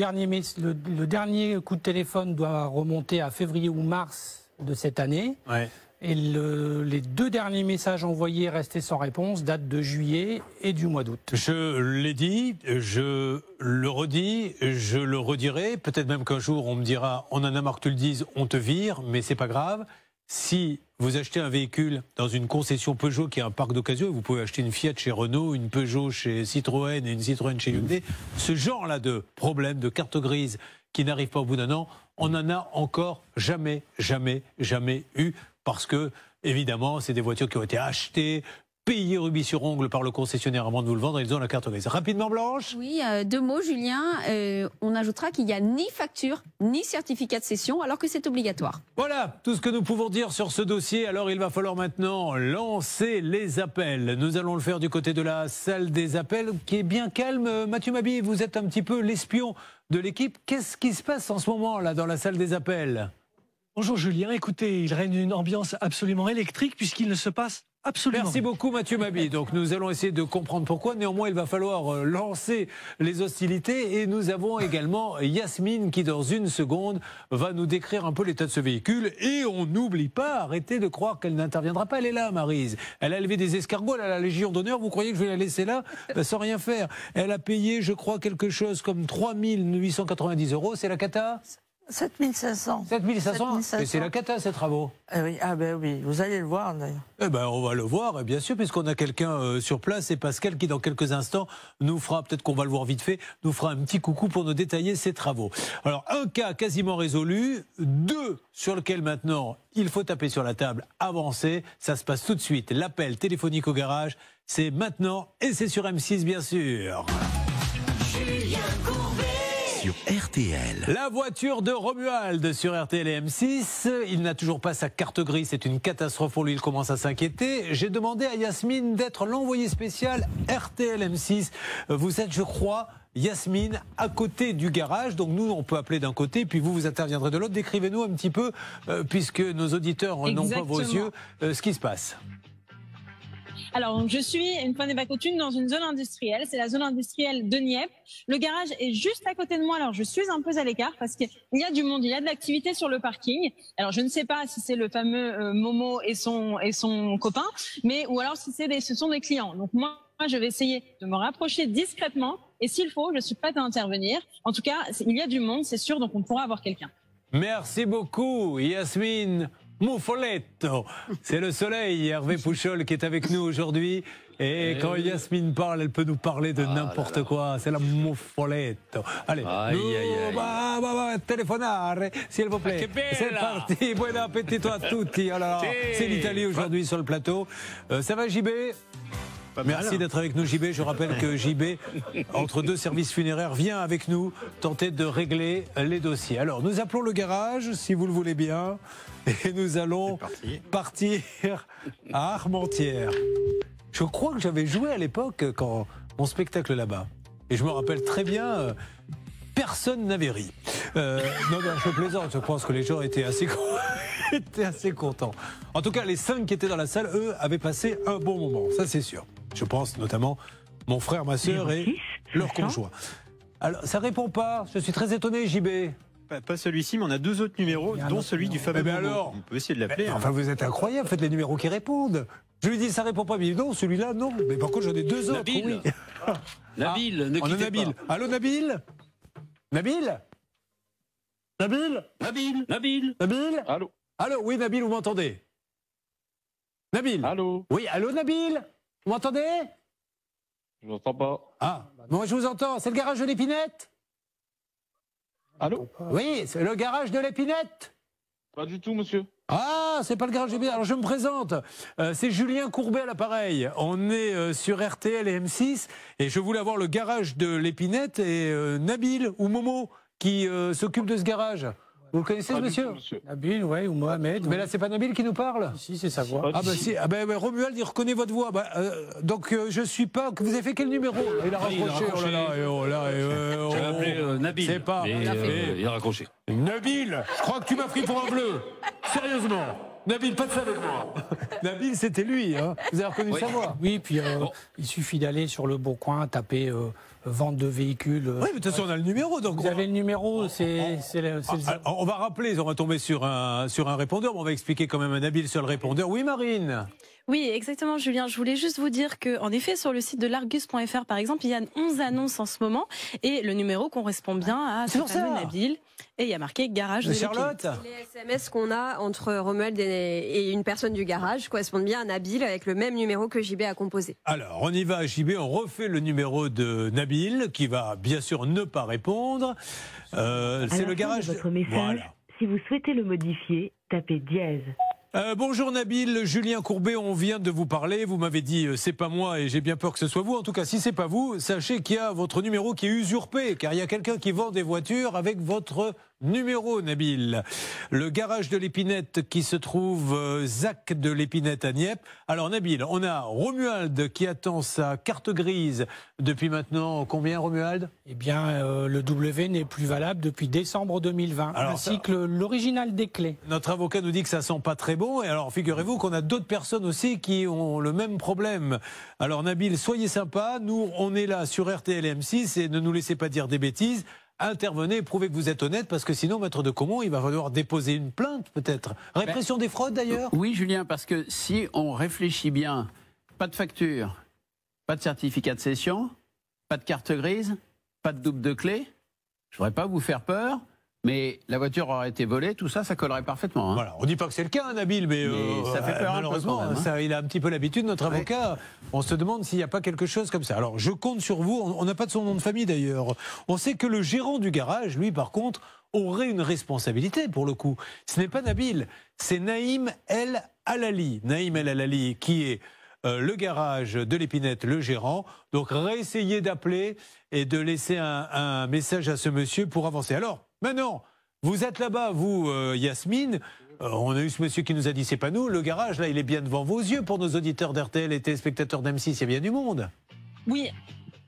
dernier coup de téléphone doit remonter à février ou mars de cette année. Ouais. Et les 2 derniers messages envoyés restés sans réponse datent de juillet et du mois d'août. Je l'ai dit, je le redis, je le redirai. Peut-être même qu'un jour on me dira, on en a marre que tu le dises, on te vire, mais c'est pas grave. Si vous achetez un véhicule dans une concession Peugeot qui a un parc d'occasion, vous pouvez acheter une Fiat chez Renault, une Peugeot chez Citroën et une Citroën chez Hyundai. Ce genre-là de problème, de carte grise qui n'arrive pas au bout d'un an, on n'en a encore jamais eu. Parce que, évidemment, c'est des voitures qui ont été achetées, payées rubis sur ongle par le concessionnaire avant de vous le vendre, et ils ont la carte grise. Rapidement, Blanche ? Oui, 2 mots, Julien. On ajoutera qu'il n'y a ni facture, ni certificat de cession, alors que c'est obligatoire. Voilà, tout ce que nous pouvons dire sur ce dossier. Alors, il va falloir maintenant lancer les appels. Nous allons le faire du côté de la salle des appels, qui est bien calme. Mathieu Mabille, vous êtes un petit peu l'espion de l'équipe. Qu'est-ce qui se passe en ce moment, là, dans la salle des appels ? Bonjour Julien, écoutez, il règne une ambiance absolument électrique puisqu'il ne se passe absolument Merci beaucoup Mathieu Mabille. Donc nous allons essayer de comprendre pourquoi. Néanmoins, il va falloir lancer les hostilités. Et nous avons également Yasmine qui, dans une seconde, va nous décrire un peu l'état de ce véhicule. Et on n'oublie pas, arrêtez de croire qu'elle n'interviendra pas. Elle est là, Maryse. Elle a élevé des escargots, elle a la Légion d'honneur. Vous croyez que je vais la laisser là sans rien faire? Elle a payé, je crois, quelque chose comme 3 890 €. C'est la cata? 7500. 7500. Et c'est la cata, ces travaux. Oui, ah ben oui, vous allez le voir d'ailleurs. Eh ben, on va le voir, bien sûr, puisqu'on a quelqu'un sur place. C'est Pascal qui, dans quelques instants, nous fera, peut-être qu'on va le voir vite fait, nous fera un petit coucou pour nous détailler ses travaux. Alors, un cas quasiment résolu, 2 sur lequel maintenant il faut taper sur la table, avancer. Ça se passe tout de suite. L'appel téléphonique au garage, c'est maintenant et c'est sur M6, bien sûr. Julien Courbet sur RTL. La voiture de Romuald sur RTL et M6. Il n'a toujours pas sa carte grise, c'est une catastrophe pour lui, il commence à s'inquiéter. J'ai demandé à Yasmine d'être l'envoyé spécial RTL M6. Vous êtes, je crois, Yasmine, à côté du garage. Donc nous, on peut appeler d'un côté, puis vous interviendrez de l'autre. Décrivez-nous un petit peu, puisque nos auditeurs n'ont pas vos yeux, ce qui se passe. Alors, je suis une fois n'est pas coutume dans une zone industrielle. C'est la zone industrielle de Nieppe. Le garage est juste à côté de moi. Alors, je suis un peu à l'écart parce qu'il y a du monde, il y a de l'activité sur le parking. Alors, je ne sais pas si c'est le fameux Momo et son copain, mais ou alors si ce sont des clients. Donc, moi, je vais essayer de me rapprocher discrètement. Et s'il faut, je suis prête à intervenir. En tout cas, il y a du monde, c'est sûr, donc on pourra avoir quelqu'un. Merci beaucoup, Yasmine Muffoletto. C'est le soleil, Hervé Pouchol, qui est avec nous aujourd'hui. Et quand Yasmine parle, elle peut nous parler de n'importe quoi. C'est la Muffoletto. Allez, telefonare, s'il vous plaît. C'est parti. Buon appetito a tutti. Oh là là, c'est l'Italie aujourd'hui sur le plateau. Ça va, JB ? Merci d'être avec nous, JB. Je rappelle que JB, entre deux services funéraires, vient avec nous tenter de régler les dossiers. Alors, nous appelons le garage, si vous le voulez bien, et nous allons partir à Armentières. Je crois que j'avais joué à l'époque quand mon spectacle là-bas. Et je me rappelle très bien, personne n'avait ri. Non, je plaisante, je pense que les gens étaient assez contents. En tout cas, les 5 qui étaient dans la salle, eux, avaient passé un bon moment, ça c'est sûr. Je pense notamment mon frère, ma sœur et leur conjoint. Alors, ça répond pas. Je suis très étonné, JB. Pas celui-ci, mais on a 2 autres numéros, dont celui du fameux Momo. Alors, on peut essayer de l'appeler. Enfin, vous êtes incroyable, faites les numéros qui répondent. Je lui dis, ça répond pas, mais non, celui-là, non. Mais par contre, j'en ai 2 autres. Nabil, oui. Nabil, ne on a quittez Nabil. pas. Allô, Nabil? Nabil? Nabil? Nabil? Nabil? Nabil? Allô? Allô, oui, Nabil, vous m'entendez? Nabil? Allô? Oui, allô, Nabil? Vous m'entendez? Je n'entends pas. Ah, moi je vous entends. C'est le garage de l'Épinette? Allô? Oui, c'est le garage de l'Épinette? Pas du tout, monsieur. Ah, c'est pas le garage de l'Épinette. Alors je me présente. C'est Julien Courbet à l'appareil. On est sur RTL et M6 et je voulais avoir le garage de l'Épinette et Nabil ou Momo qui s'occupe de ce garage. Vous le connaissez, ce monsieur? Nabil, ouais, ou Mohamed. Mais là, c'est pas Nabil qui nous parle? Si, c'est sa voix. Ah bah si, Romuald, il reconnaît votre voix. Donc je suis pas. Vous avez fait quel numéro? Il a raccroché. Oh là là, J'ai appelé Nabil. C'est pas. Il a raccroché. Nabil, je crois que tu m'as pris pour un bleu. Sérieusement. Nabil, pas de ça avec moi. Nabil, c'était lui. Hein. Vous avez reconnu sa voix? Oui, puis il suffit d'aller sur le Bon Coin, taper vente de véhicules. Oui, mais de toute façon, on a le numéro. Donc vous avez le numéro, on va rappeler, on va tomber sur un répondeur, mais on va expliquer quand même à Nabil sur le répondeur. Oui, Marine? Oui, exactement, Julien. Je voulais juste vous dire qu'en effet, sur le site de l'argus.fr, par exemple, il y a 11 annonces en ce moment et le numéro correspond bien à ce fameux Nabil. Et il y a marqué garage de Charlotte. Les SMS qu'on a entre Romuald et une personne du garage correspondent bien à Nabil avec le même numéro que JB a composé. Alors, on y va à JB, on refait le numéro de Nabil qui va bien sûr ne pas répondre. C'est le garage. Votre message, voilà. Si vous souhaitez le modifier, tapez dièse. Bonjour Nabil, Julien Courbet, on vient de vous parler. Vous m'avez dit c'est pas moi et j'ai bien peur que ce soit vous. En tout cas, si c'est pas vous, sachez qu'il y a votre numéro qui est usurpé, car il y a quelqu'un qui vend des voitures avec votre numéro, Nabil. Le garage de l'Épinette qui se trouve ZAC de l'Épinette à Nieppe. Alors Nabil, on a Romuald qui attend sa carte grise depuis maintenant combien, Romuald? Eh bien, le W n'est plus valable depuis décembre 2020, alors, ainsi que l'original des clés. Notre avocat nous dit que ça sent pas très bon. Et alors, figurez-vous qu'on a d'autres personnes aussi qui ont le même problème. Alors Nabil, soyez sympa. Nous, on est là sur RTL et M6 et ne nous laissez pas dire des bêtises. Intervenez, prouvez que vous êtes honnête, parce que sinon, maître de Comont, il va falloir déposer une plainte, peut-être. Répression des fraudes, d'ailleurs? Oui, Julien, parce que si on réfléchit bien, pas de facture, pas de certificat de cession, pas de carte grise, pas de double de clé, je ne voudrais pas vous faire peur, mais la voiture aurait été volée, tout ça, ça collerait parfaitement. Hein. Voilà, on ne dit pas que c'est le cas, Nabil, mais ça fait peur malheureusement, un peu quand même, ça, il a un petit peu l'habitude, notre avocat. On se demande s'il n'y a pas quelque chose comme ça. Alors, je compte sur vous. On n'a pas de son nom de famille, d'ailleurs. On sait que le gérant du garage, lui, par contre, aurait une responsabilité, pour le coup. Ce n'est pas Nabil, c'est Naïm El Halali. Naïm El Halali, qui est le garage de l'Épinette, le gérant. Donc réessayez d'appeler et de laisser un message à ce monsieur pour avancer. Alors, maintenant, vous êtes là-bas, vous, Yasmine. On a eu ce monsieur qui nous a dit c'est pas nous. Le garage, là, il est bien devant vos yeux pour nos auditeurs d'RTL et téléspectateurs d'M6. Il y a bien du monde. Oui.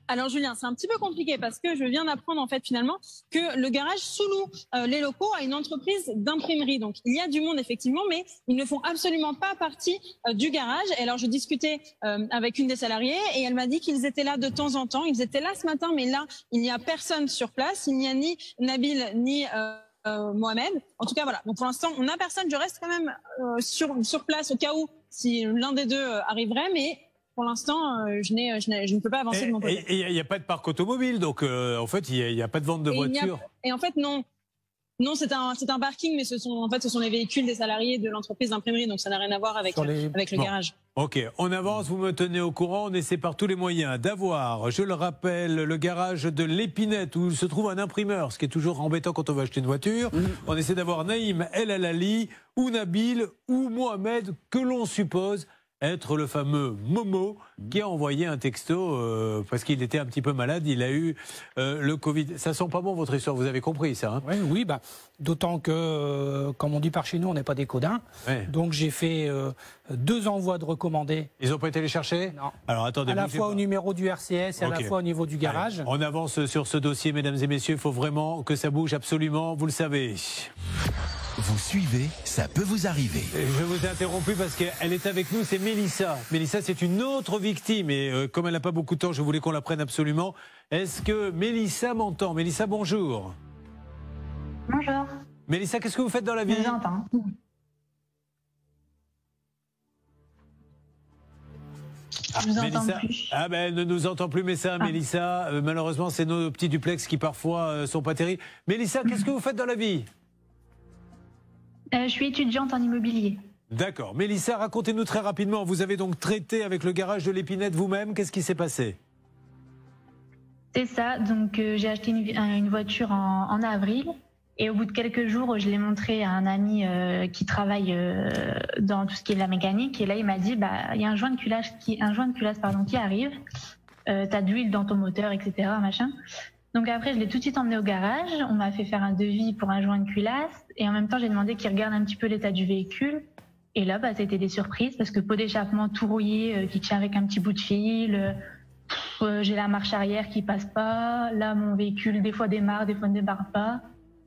Alors Julien, c'est un petit peu compliqué parce que je viens d'apprendre en fait finalement que le garage sous-loue les locaux à une entreprise d'imprimerie. Donc il y a du monde effectivement, mais ils ne font absolument pas partie du garage. Et alors je discutais avec une des salariées et elle m'a dit qu'ils étaient là de temps en temps. Ils étaient là ce matin, mais là il n'y a personne sur place. Il n'y a ni Nabil ni Mohamed. En tout cas voilà. Donc pour l'instant on n'a personne. Je reste quand même sur place au cas où si l'un des deux arriverait, mais pour l'instant, je ne peux pas avancer de mon côté. Et il n'y a pas de parc automobile, donc en fait, il n'y a pas de vente de voitures. Et en fait, non. Non, c'est un parking, mais ce sont les véhicules des salariés de l'entreprise d'imprimerie, donc ça n'a rien à voir avec le garage. Ok, on avance, vous me tenez au courant, on essaie par tous les moyens d'avoir, je le rappelle, le garage de l'Épinette où se trouve un imprimeur, ce qui est toujours embêtant quand on va acheter une voiture. On essaie d'avoir Naïm El Alali, ou Nabil, ou Mohamed, que l'on suppose être le fameux Momo qui a envoyé un texto parce qu'il était un petit peu malade, il a eu le Covid. Ça sent pas bon votre histoire, vous avez compris ça, hein? Oui, bah, d'autant que, comme on dit par chez nous, on n'est pas des codins. Ouais. Donc j'ai fait 2 envois de recommandés. Ils n'ont pas été les chercher? Non. Alors attendez, à la fois au numéro du RCS et à la fois au niveau du garage. Allez, on avance sur ce dossier, mesdames et messieurs, il faut vraiment que ça bouge absolument, vous le savez. Vous suivez, ça peut vous arriver. Je vous ai interrompu parce qu'elle est avec nous, c'est Mélissa. Mélissa, c'est une autre victime et comme elle n'a pas beaucoup de temps, je voulais qu'on la prenne absolument. Est-ce que Mélissa m'entend? Mélissa, bonjour. Bonjour. Mélissa, qu'est-ce que vous faites dans la vie? Je vous entends. Je vous entends plus. Ah ben, elle ne nous entend plus, mais ça, Mélissa, malheureusement, c'est nos petits duplex qui parfois sont pas terribles. Mélissa, qu'est-ce que vous faites dans la vie? Je suis étudiante en immobilier. D'accord. Mélissa, racontez-nous très rapidement. Vous avez donc traité avec le garage de l'Épinette vous-même. Qu'est-ce qui s'est passé? C'est ça. Donc, j'ai acheté une voiture en avril. Et au bout de quelques jours, je l'ai montré à un ami qui travaille dans tout ce qui est de la mécanique. Et là, il m'a dit, il y a un joint de culasse qui arrive. T'as de l'huile dans ton moteur, etc. Machin. Donc après, je l'ai tout de suite emmené au garage. On m'a fait faire un devis pour un joint de culasse. Et en même temps, j'ai demandé qu'il regarde un petit peu l'état du véhicule. Et là, c'était des surprises parce que pot d'échappement tout rouillé qui tient avec un petit bout de fil. J'ai la marche arrière qui passe pas. Là, mon véhicule, des fois démarre, des fois ne démarre pas.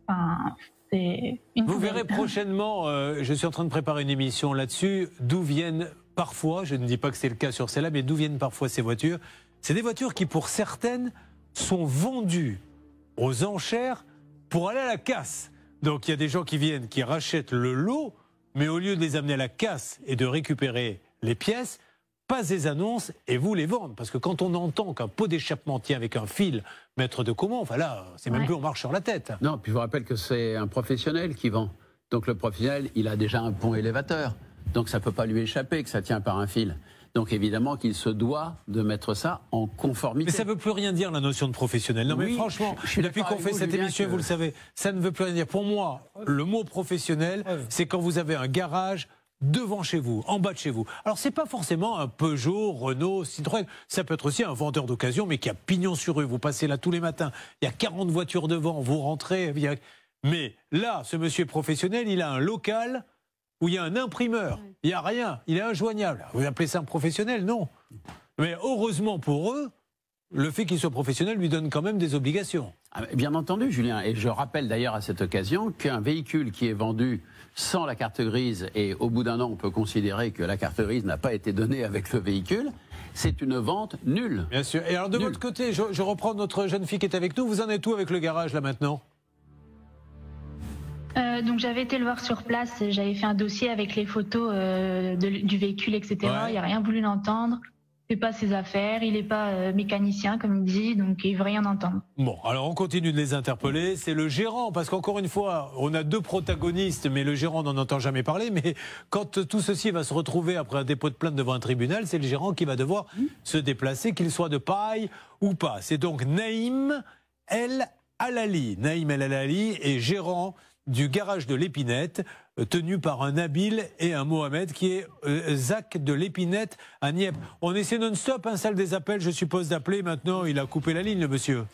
Enfin, c'est une Vous verrez prochainement, je suis en train de préparer une émission là-dessus, d'où viennent parfois, je ne dis pas que c'est le cas sur celle-là, mais d'où viennent parfois ces voitures. C'est des voitures qui, pour certaines, sont vendues aux enchères pour aller à la casse. Donc il y a des gens qui viennent, qui rachètent le lot, mais au lieu de les amener à la casse et de récupérer les pièces, passent des annonces et vous les vendent. Parce que quand on entend qu'un pot d'échappement tient avec un fil, maître de comment, enfin là, c'est même plus on marche sur la tête. Non, puis je vous rappelle que c'est un professionnel qui vend. Donc le professionnel, il a déjà un pont élévateur. Donc ça ne peut pas lui échapper que ça tient par un fil. Donc évidemment qu'il se doit de mettre ça en conformité. Mais ça ne veut plus rien dire, la notion de professionnel. Non, mais franchement, depuis qu'on fait cette émission, vous le savez, ça ne veut plus rien dire. Pour moi, le mot professionnel, c'est quand vous avez un garage devant chez vous, en bas de chez vous. Alors c'est pas forcément un Peugeot, Renault, Citroën, ça peut être aussi un vendeur d'occasion, mais qui a pignon sur rue. Vous passez là tous les matins, il y a 40 voitures devant, vous rentrez. Mais là, ce monsieur professionnel, il a un local où il y a un imprimeur, il n'y a rien, il est injoignable. Vous appelez ça un professionnel? Non. Mais heureusement pour eux, le fait qu'il soit professionnel lui donne quand même des obligations. Bien entendu, Julien. Et je rappelle d'ailleurs à cette occasion qu'un véhicule qui est vendu sans la carte grise, et au bout d'un an, on peut considérer que la carte grise n'a pas été donnée avec le véhicule, c'est une vente nulle. Bien sûr. Et alors de votre côté, je reprends notre jeune fille qui est avec nous. Vous en êtes où avec le garage là maintenant? Donc j'avais été le voir sur place, j'avais fait un dossier avec les photos du véhicule, etc. Il n'a rien voulu l'entendre. Il ne fait pas ses affaires, il n'est pas mécanicien comme il dit, donc il ne veut rien entendre. Bon, alors on continue de les interpeller. C'est le gérant, parce qu'encore une fois, on a 2 protagonistes, mais le gérant n'en entend jamais parler. Mais quand tout ceci va se retrouver après un dépôt de plainte devant un tribunal, c'est le gérant qui va devoir se déplacer, qu'il soit de paille ou pas. C'est donc Naïm El Alali. Naïm El Alali est gérant du garage de l'Épinette, tenu par un Nabil et un Mohamed, qui est Zach de l'Épinette à Nieppe. On essaie non-stop, salle des appels, je suppose, d'appeler. Maintenant, il a coupé la ligne, le monsieur.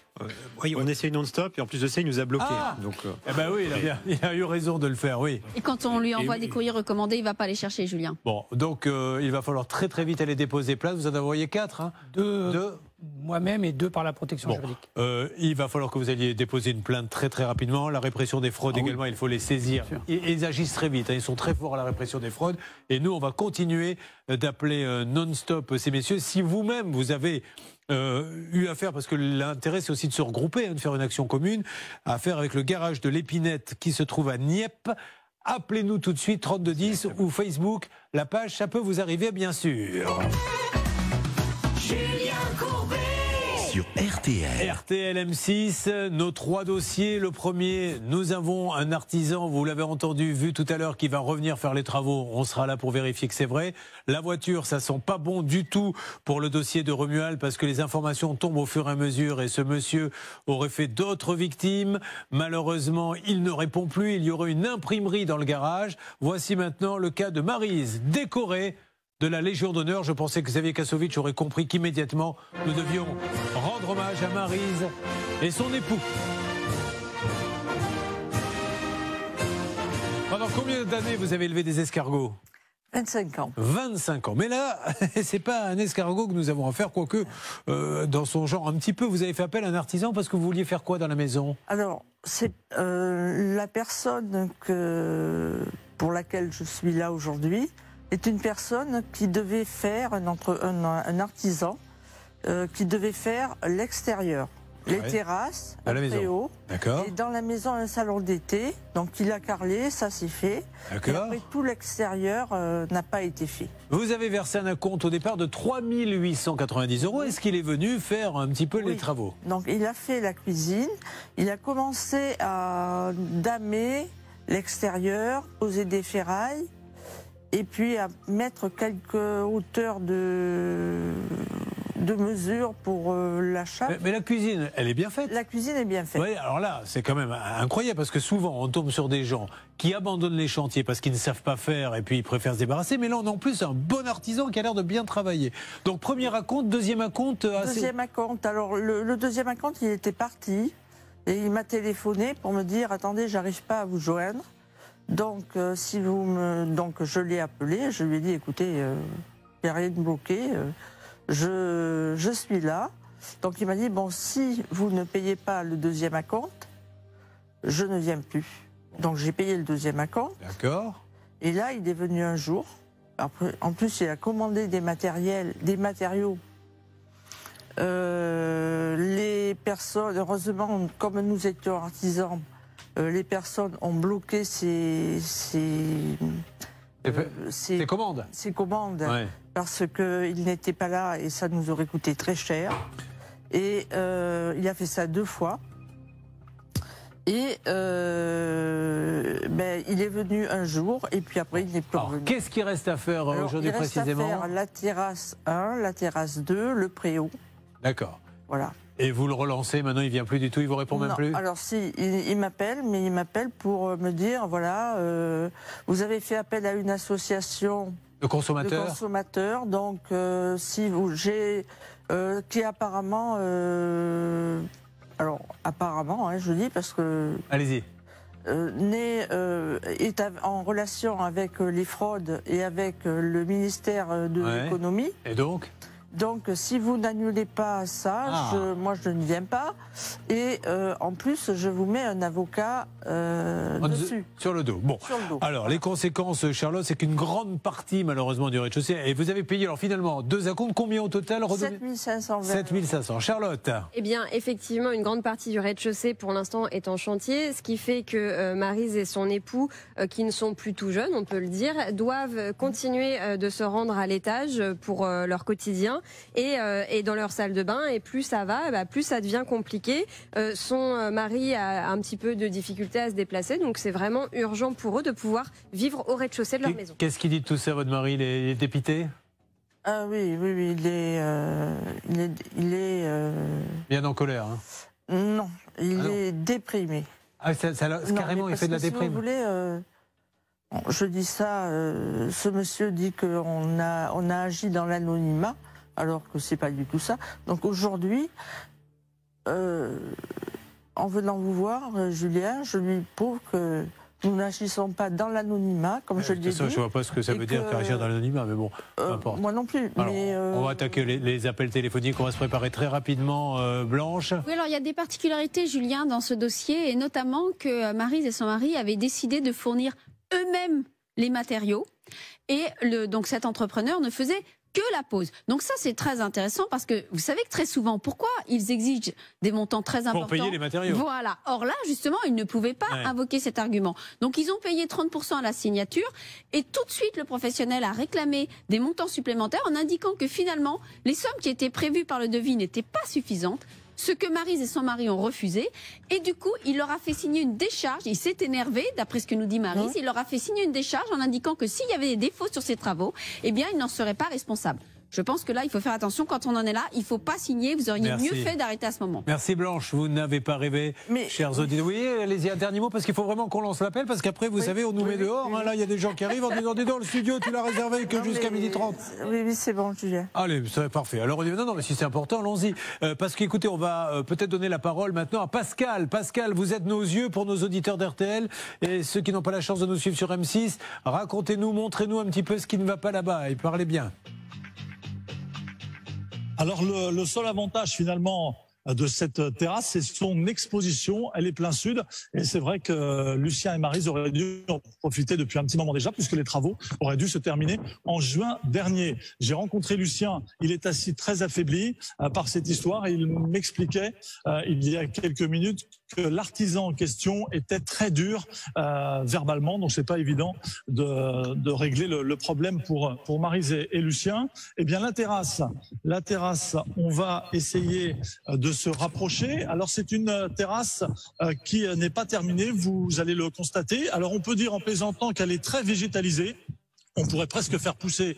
Oui, on essaye non-stop, et en plus de ça, il nous a bloqués. Donc, eh ben oui, il a eu raison de le faire, oui. Et quand on lui envoie des courriers recommandés, il ne va pas les chercher, Julien. Bon, donc il va falloir très très vite aller déposer place. Vous en envoyez 4, Deux. Moi-même et 2 par la protection juridique. Il va falloir que vous alliez déposer une plainte très très rapidement. La répression des fraudes également, il faut les saisir. Ils agissent très vite, ils sont très forts à la répression des fraudes. Et nous, on va continuer d'appeler non-stop ces messieurs. Si vous-même, vous avez eu affaire, parce que l'intérêt c'est aussi de se regrouper, de faire une action commune, affaire avec le garage de l'Épinette qui se trouve à Nieppe, appelez-nous tout de suite, 3210 ou Facebook, la page, ça peut vous arriver bien sûr. Julien Courbet sur RTL. RTL M6, nos 3 dossiers. Le premier, nous avons un artisan, vous l'avez entendu, vu tout à l'heure, qui va revenir faire les travaux. On sera là pour vérifier que c'est vrai. La voiture, ça sent pas bon du tout pour le dossier de Romuald, parce que les informations tombent au fur et à mesure et ce monsieur aurait fait d'autres victimes. Malheureusement, il ne répond plus. Il y aurait une imprimerie dans le garage. Voici maintenant le cas de Maryse, décorée de la Légion d'honneur. Je pensais que Xavier Kassovitch aurait compris qu'immédiatement, nous devions rendre hommage à Maryse et son époux. Pendant combien d'années vous avez élevé des escargots ? 25 ans. 25 ans. Mais là, c'est pas un escargot que nous avons à faire, quoique dans son genre un petit peu. Vous avez fait appel à un artisan parce que vous vouliez faire quoi dans la maison ? Alors, c'est la personne pour laquelle je suis là aujourd'hui est une personne qui devait faire, un artisan, qui devait faire l'extérieur. Les terrasses, un préau, et dans la maison un salon d'été. Donc il a carrelé, ça s'est fait. Et après tout l'extérieur n'a pas été fait. Vous avez versé un acompte au départ de 3 890 €. Est-ce qu'il est venu faire un petit peu les travaux ? Donc il a fait la cuisine, il a commencé à damer l'extérieur, poser des ferrailles, et puis à mettre quelques hauteurs de mesure pour l'achat. Mais la cuisine, elle est bien faite. La cuisine est bien faite. Oui, alors là, c'est quand même incroyable parce que souvent, on tombe sur des gens qui abandonnent les chantiers parce qu'ils ne savent pas faire et puis ils préfèrent se débarrasser. Mais là, on a en plus un bon artisan qui a l'air de bien travailler. Donc, premier acompte, deuxième acompte. Deuxième acompte. Alors, le deuxième acompte, il était parti et il m'a téléphoné pour me dire « Attendez, j'arrive pas à vous joindre. » Donc, donc je l'ai appelé, je lui ai dit, écoutez, il n'y a rien de bloqué, je suis là. Donc il m'a dit, bon, si vous ne payez pas le deuxième acompte, je ne viens plus. Donc j'ai payé le deuxième acompte. D'accord. Et là, il est venu un jour. Après, en plus, il a commandé des matériaux. Les personnes, heureusement, comme nous étions artisans, les personnes ont bloqué ces commandes. Ces commandes, parce qu'il n'était pas là et ça nous aurait coûté très cher. Et il a fait ça 2 fois. Et il est venu un jour et puis après il n'est plus revenu. Qu'est-ce qu'il reste à faire aujourd'hui précisément ? Il reste à faire la terrasse 1, la terrasse 2, le préau. D'accord. Voilà. Et vous le relancez, maintenant il ne vient plus du tout, il vous répond même plus ? Alors si, il m'appelle, mais il m'appelle pour me dire, voilà, vous avez fait appel à une association de consommateurs, donc si vous, qui apparemment, alors apparemment, je dis parce que... Allez-y. Est en relation avec les fraudes et avec le ministère de l'économie. Et donc, si vous n'annulez pas ça, moi je ne viens pas. Et en plus, je vous mets un avocat dessus. Sur le dos. Bon. Sur le dos. Alors, les conséquences, Charlotte, c'est qu'une grande partie, malheureusement, du rez-de-chaussée. Et vous avez payé, alors finalement, 2 acomptes, combien au total ? 7 500. 7 500. Charlotte ? Eh bien, effectivement, une grande partie du rez-de-chaussée, pour l'instant, est en chantier. Ce qui fait que Maryse et son époux, qui ne sont plus tout jeunes, on peut le dire, doivent continuer de se rendre à l'étage pour leur quotidien. Et dans leur salle de bain, et plus ça va, plus ça devient compliqué. Son mari a un petit peu de difficulté à se déplacer, donc c'est vraiment urgent pour eux de pouvoir vivre au rez-de-chaussée de leur maison. Qu'est-ce qu'il dit de tout ça, votre mari ? Il est dépité ? Ah oui, il est bien en colère. Non, il est déprimé. Ah, carrément, il fait de la déprime. Si vous voulez, je dis ça, ce monsieur dit qu'on a agi dans l'anonymat, alors que c'est pas du tout ça. Donc aujourd'hui, en venant vous voir, Julien, je lui prouve que nous n'agissons pas dans l'anonymat, comme je l'ai dit. Je ne vois pas ce que ça veut dire qu'agir dans l'anonymat, mais bon, peu importe. Moi non plus. Alors, mais on va attaquer les appels téléphoniques, on va se préparer très rapidement, Blanche. Oui, alors il y a des particularités, Julien, dans ce dossier, et notamment que Maryse et son mari avaient décidé de fournir eux-mêmes les matériaux, et donc cet entrepreneur ne faisait que la pause. Donc ça, c'est très intéressant parce que vous savez que très souvent, pourquoi ils exigent des montants très importants pour payer les matériaux. Voilà. Or là, justement, ils ne pouvaient pas invoquer cet argument. Donc ils ont payé 30% à la signature et tout de suite, le professionnel a réclamé des montants supplémentaires en indiquant que finalement, les sommes qui étaient prévues par le devis n'étaient pas suffisantes. Ce que Maryse et son mari ont refusé. Et du coup, il leur a fait signer une décharge. Il s'est énervé, d'après ce que nous dit Maryse. Il leur a fait signer une décharge en indiquant que s'il y avait des défauts sur ces travaux, eh bien, il n'en serait pas responsable. Je pense que là, il faut faire attention. Quand on en est là, il ne faut pas signer. Vous auriez mieux fait d'arrêter à ce moment. Merci Blanche. Vous n'avez pas rêvé, chers auditeurs. Oui, allez-y, un dernier mot, parce qu'il faut vraiment qu'on lance l'appel, parce qu'après, vous savez, on nous met dehors. Hein, là, il y a des gens qui arrivent en disant, dis donc, le studio, tu l'as réservé que jusqu'à 12h30. Oui, c'est bon, Julien. Allez, c'est parfait. Alors, on dit, non, mais si c'est important, allons-y. Parce qu'écoutez, on va peut-être donner la parole maintenant à Pascal. Pascal, vous êtes nos yeux pour nos auditeurs d'RTL et ceux qui n'ont pas la chance de nous suivre sur M6. Racontez-nous, montrez-nous un petit peu ce qui ne va pas là-bas et parlez bien. Alors le seul avantage finalement de cette terrasse, c'est son exposition, elle est plein sud, et c'est vrai que Lucien et Maryse auraient dû en profiter depuis un petit moment déjà, puisque les travaux auraient dû se terminer en juin dernier. J'ai rencontré Lucien, il est assis très affaibli par cette histoire, et il m'expliquait il y a quelques minutes que l'artisan en question était très dur verbalement, donc c'est pas évident de régler le problème pour Maryse et Lucien. Eh bien la terrasse, on va essayer de se rapprocher. Alors c'est une terrasse qui n'est pas terminée, vous allez le constater. Alors on peut dire en plaisantant qu'elle est très végétalisée. On pourrait presque faire pousser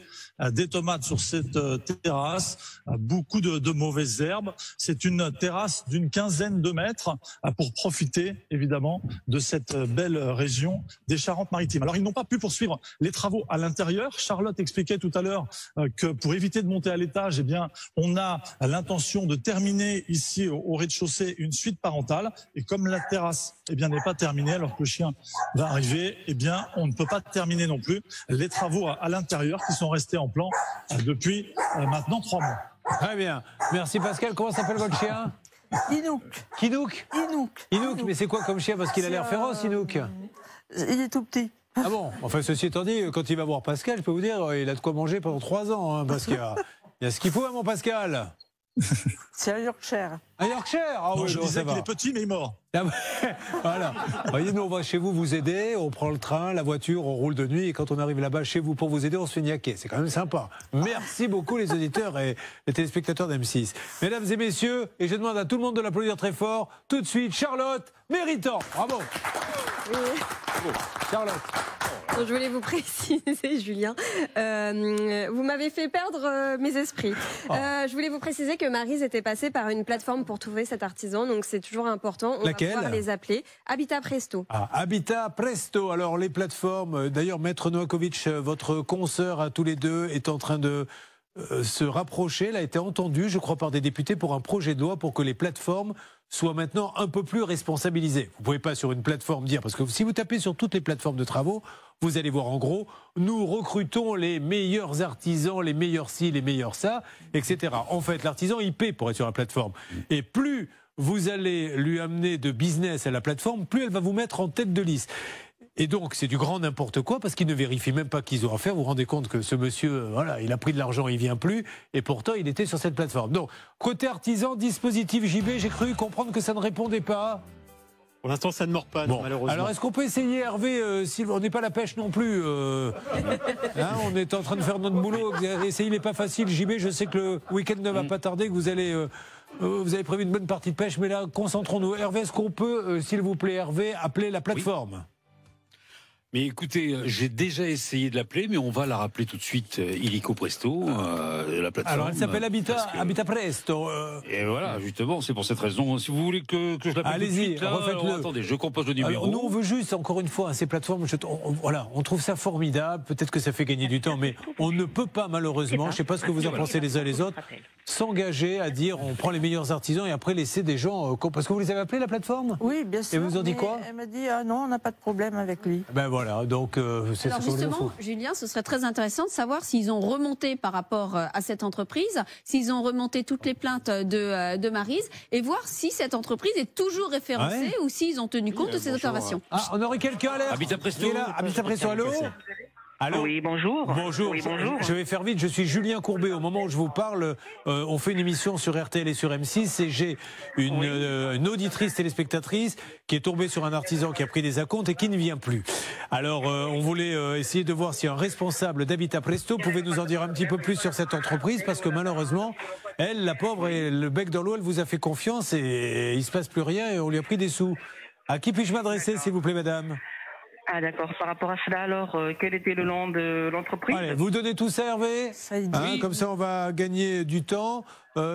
des tomates sur cette terrasse, beaucoup de mauvaises herbes. C'est une terrasse d'une 15aine de mètres pour profiter évidemment de cette belle région des Charentes-Maritimes. Alors ils n'ont pas pu poursuivre les travaux à l'intérieur. Charlotte expliquait tout à l'heure que pour éviter de monter à l'étage, eh bien on a l'intention de terminer ici au rez-de-chaussée une suite parentale. Et comme la terrasse n'est pas terminée alors que le chien va arriver, eh bien on ne peut pas terminer non plus les travaux à l'intérieur qui sont restés en plan depuis maintenant 3 mois. Très bien. Merci Pascal. Comment s'appelle votre chien? Inouk. Kinouk. Inouk, mais c'est quoi comme chien? Parce qu'il a l'air féroce, Inouk. Il est tout petit. Ah bon? Enfin, ceci étant dit, quand il va voir Pascal, je peux vous dire, il a de quoi manger pendant 3 ans, hein, parce qu'il y a ce qu'il faut, hein, mon Pascal. C'est un Yorkshire. Un Yorkshire? Ah non, oui, je disais qu'il est petit, mais il est mort. Voilà. Voyez, nous, on va chez vous aider, on prend le train, la voiture, on roule de nuit, et quand on arrive là-bas chez vous pour vous aider, on se fait niaquer. C'est quand même sympa. Merci beaucoup, les auditeurs et les téléspectateurs d'M6. Mesdames et messieurs, et je demande à tout le monde de l'applaudir très fort, tout de suite, Charlotte Méritant. Bravo. Oui. Bravo. Charlotte. Je voulais vous préciser, Julien, vous m'avez fait perdre mes esprits. Je voulais vous préciser que Maryse était passée par une plateforme pour trouver cet artisan, donc c'est toujours important. On Laquelle? va pouvoir les appeler. Habitat Presto. Ah, Habitat Presto. Alors les plateformes, d'ailleurs Maître Novakovic, votre consoeur à tous les deux, est en train de se rapprocher. Elle a été entendue, je crois, par des députés pour un projet de loi pour que les plateformes soient maintenant un peu plus responsabilisées. Vous ne pouvez pas sur une plateforme dire, parce que si vous tapez sur toutes les plateformes de travaux, vous allez voir en gros, nous recrutons les meilleurs artisans, les meilleurs ci, les meilleurs ça, etc. En fait, l'artisan, il paie pour être sur la plateforme. Et plus vous allez lui amener de business à la plateforme, plus elle va vous mettre en tête de liste. Et donc, c'est du grand n'importe quoi, parce qu'ils ne vérifient même pas qu'ils ont affaire. Vous vous rendez compte que ce monsieur, voilà, il a pris de l'argent, il vient plus, et pourtant, il était sur cette plateforme. Donc, côté artisan, dispositif JB, j'ai cru comprendre que ça ne répondait pas. Pour l'instant, ça ne mord pas, non, malheureusement. Alors, est-ce qu'on peut essayer, Hervé, si on n'est pas à la pêche non plus hein, on est en train de faire notre boulot. Essayez, il n'est pas facile, JB. Je sais que le week-end ne va pas tarder, que vous allez... vous avez prévu une bonne partie de pêche, mais là, concentrons-nous. Hervé, est-ce qu'on peut, s'il vous plaît, Hervé, appeler la plateforme? Mais écoutez, j'ai déjà essayé de l'appeler, mais on va la rappeler tout de suite, illico presto, la plateforme. Alors elle s'appelle Habitat Presto. Et voilà, justement, c'est pour cette raison. Si vous voulez que je l'appelle tout de suite, refaites-le. Attendez, je compose le numéro. Alors, nous, on veut juste, encore une fois, ces plateformes, voilà, on trouve ça formidable, peut-être que ça fait gagner du temps, mais on ne peut pas, malheureusement, je ne sais pas ce que vous en pensez les uns les autres, s'engager à dire on prend les meilleurs artisans et après laisser des gens... parce que vous les avez appelés, la plateforme? Oui, bien sûr. Et vous en dites quoi? Elle m'a dit, non, on n'a pas de problème avec lui. Ben voilà, donc c'est Alors justement, Julien, ce serait très intéressant de savoir s'ils ont remonté par rapport à cette entreprise, s'ils ont remonté toutes les plaintes de Maryse, et voir si cette entreprise est toujours référencée ou s'ils ont tenu compte de ces observations. Ah, on aurait quelqu'un à l'air. Habitat Presto. Habitat Presto, allô? Allô? Oui, bonjour. Bonjour. Oui, bonjour. Je vais faire vite. Je suis Julien Courbet. Au moment où je vous parle, on fait une émission sur RTL et sur M6 et j'ai une auditrice téléspectatrice qui est tombée sur un artisan qui a pris des acomptes et qui ne vient plus. Alors, on voulait essayer de voir si un responsable d'Habitat Presto pouvait nous en dire un petit peu plus sur cette entreprise parce que malheureusement, elle, la pauvre, et le bec dans l'eau, elle vous a fait confiance et il se passe plus rien et on lui a pris des sous. À qui puis-je m'adresser, s'il vous plaît, madame? Ah d'accord, par rapport à cela, alors, quel était le nom de l'entreprise? Allez, vous donnez tout ça, Hervé, comme ça on va gagner du temps.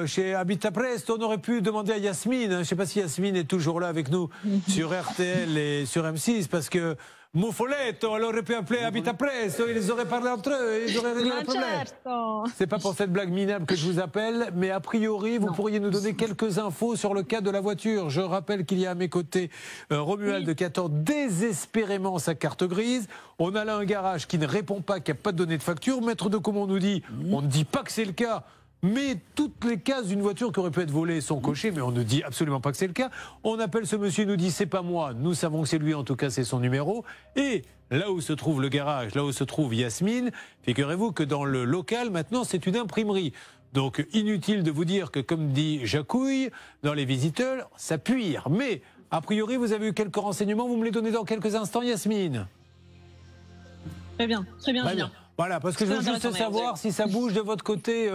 Chez Habitat Presto, on aurait pu demander à Yasmine, je ne sais pas si Yasmine est toujours là avec nous sur RTL et sur M6, parce que Muffoletto, elle aurait pu appeler Habitat Presto, ils auraient parlé entre eux, ils auraient réglé le problème. C'est pas pour cette blague minable que je vous appelle, mais a priori, vous pourriez nous donner quelques infos sur le cas de la voiture. Je rappelle qu'il y a à mes côtés Romuald qui attend désespérément sa carte grise. On a là un garage qui ne répond pas, qui n'a pas donné de facture. Maître de Comont nous dit, on ne dit pas que c'est le cas, mais toutes les cases d'une voiture qui aurait pu être volée sont cochées, mais on ne dit absolument pas que c'est le cas. On appelle ce monsieur, il nous dit c'est pas moi, nous savons que c'est lui, en tout cas c'est son numéro. Et là où se trouve le garage, là où se trouve Yasmine, figurez-vous que dans le local maintenant c'est une imprimerie. Donc inutile de vous dire que comme dit Jacouille, dans les visiteurs, ça puire. Mais a priori vous avez eu quelques renseignements, vous me les donnez dans quelques instants Yasmine. Très bien, Julien. Voilà, parce que je veux juste savoir si ça bouge de votre côté,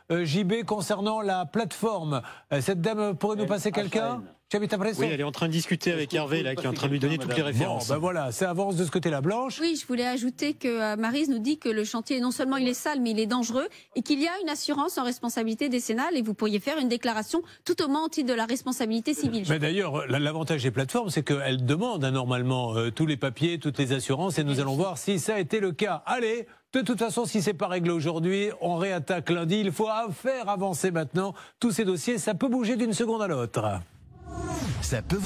JB, concernant la plateforme. Cette dame pourrait nous passer quelqu'un? Oui, elle est en train de discuter avec Hervé, là, qui est en train de lui donner toutes les références. Bon, ben voilà, ça avance de ce côté-là. Blanche? Oui, je voulais ajouter que Maryse nous dit que le chantier, non seulement il est sale, mais il est dangereux, et qu'il y a une assurance en responsabilité décennale, et vous pourriez faire une déclaration tout au moins au titre de la responsabilité civile. Mais d'ailleurs, l'avantage des plateformes, c'est qu'elles demandent normalement tous les papiers, toutes les assurances, et nous allons voir si ça a été le cas. Allez, de toute façon, si c'est pas réglé aujourd'hui, on réattaque lundi. Il faut faire avancer maintenant tous ces dossiers. Ça peut bouger d'une seconde à l'autre. Ça peut...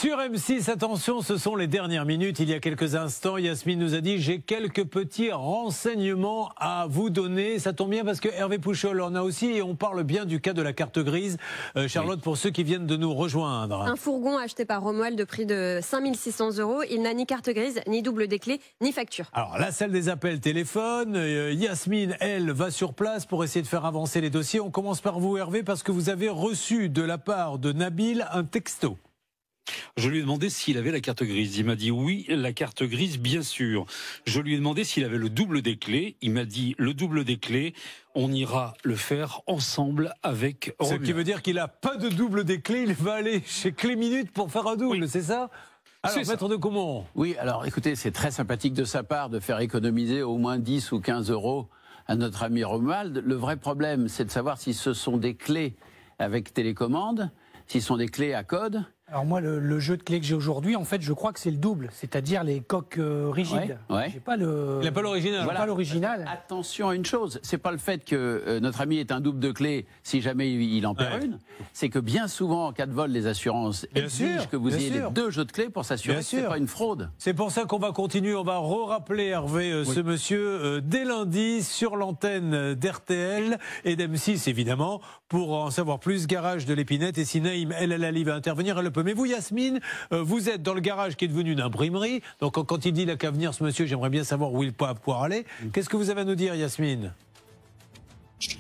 Sur M6, attention, ce sont les dernières minutes. Il y a quelques instants, Yasmine nous a dit « J'ai quelques petits renseignements à vous donner ». Ça tombe bien parce que Hervé Pouchol en a aussi et on parle bien du cas de la carte grise. Charlotte, pour ceux qui viennent de nous rejoindre. Un fourgon acheté par Romuald de prix de 5 600 €. Il n'a ni carte grise, ni double des clés, ni facture. Alors, la salle des appels téléphone. Yasmine, elle, va sur place pour essayer de faire avancer les dossiers. On commence par vous, Hervé, parce que vous avez reçu de la part de Nabil un texto. Je lui ai demandé s'il avait la carte grise. Il m'a dit oui, la carte grise, bien sûr. Je lui ai demandé s'il avait le double des clés. Il m'a dit le double des clés, on ira le faire ensemble avec Romuald. Ce qui veut dire qu'il n'a pas de double des clés. Il va aller chez Clé Minute pour faire un double, c'est ça? Alors, Maître de Comont. Oui, alors écoutez, c'est très sympathique de sa part de faire économiser au moins 10 ou 15 € à notre ami Romuald. Le vrai problème, c'est de savoir si ce sont des clés avec télécommande, si ce sont des clés à code. Alors moi, le jeu de clés que j'ai aujourd'hui, en fait, je crois que c'est le double, c'est-à-dire les coques rigides. Ouais. J'ai pas le. Il n'a pas l'original. Voilà. Pas l'original. Attention à une chose, c'est pas le fait que notre ami ait un double de clés si jamais il en perd une, c'est que bien souvent en cas de vol, les assurances exigent que vous ayez les deux jeux de clés pour s'assurer que c'est pas une fraude. C'est pour ça qu'on va continuer, on va rappeler Hervé ce monsieur dès lundi sur l'antenne d'RTL et d'M6 évidemment pour en savoir plus. Garage de l'Épinette et si Naïm El Alali va intervenir, elle le peut. Mais vous, Yasmine, vous êtes dans le garage qui est devenu une imprimerie. Donc quand il dit il n'a qu'à venir ce monsieur, j'aimerais bien savoir où il peut pouvoir aller. Qu'est-ce que vous avez à nous dire, Yasmine?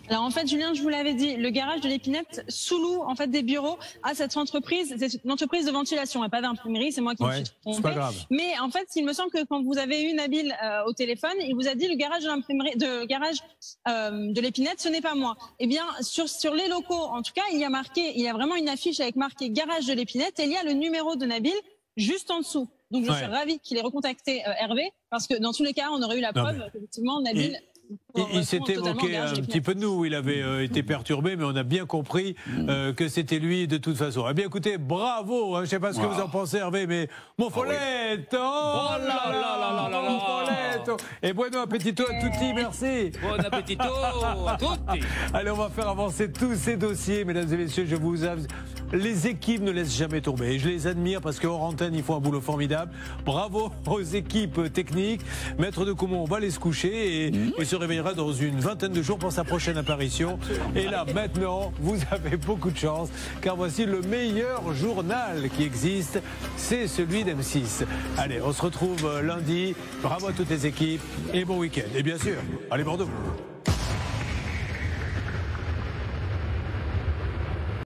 Alors en fait, Julien, je vous l'avais dit, le garage de l'Épinette sous-loue en fait des bureaux à cette entreprise. C'est une entreprise de ventilation et pas d'imprimerie. C'est moi qui me suis trompée. C'est pas grave. Mais en fait, il me semble que quand vous avez eu Nabil au téléphone, il vous a dit le garage de l'imprimerie, de l'Épinette, ce n'est pas moi. Eh bien, sur les locaux, en tout cas, il y a vraiment une affiche avec marqué garage de l'Épinette et il y a le numéro de Nabil juste en dessous. Donc je suis ravie qu'il ait recontacté Hervé parce que dans tous les cas, on aurait eu la preuve qu'effectivement Nabil. Il s'était moqué un petit peu de nous, il avait été perturbé, mais on a bien compris que c'était lui de toute façon. Eh bien écoutez, bravo, je ne sais pas ce que vous en pensez Hervé, mais mon folletto, oh là là là là là, mon folletto. Et buon appetito a tutti, merci. Buon appetito a tutti. Allez, on va faire avancer tous ces dossiers, mesdames et messieurs, je vous avoue. Les équipes ne laissent jamais tomber. Et je les admire parce qu'en antenne, ils font un boulot formidable. Bravo aux équipes techniques. Maître de Comont va aller se coucher et se réveillera dans une vingtaine de jours pour sa prochaine apparition. Et là, maintenant, vous avez beaucoup de chance car voici le meilleur journal qui existe. C'est celui d'M6. Allez, on se retrouve lundi. Bravo à toutes les équipes et bon week-end. Et bien sûr, allez Bordeaux.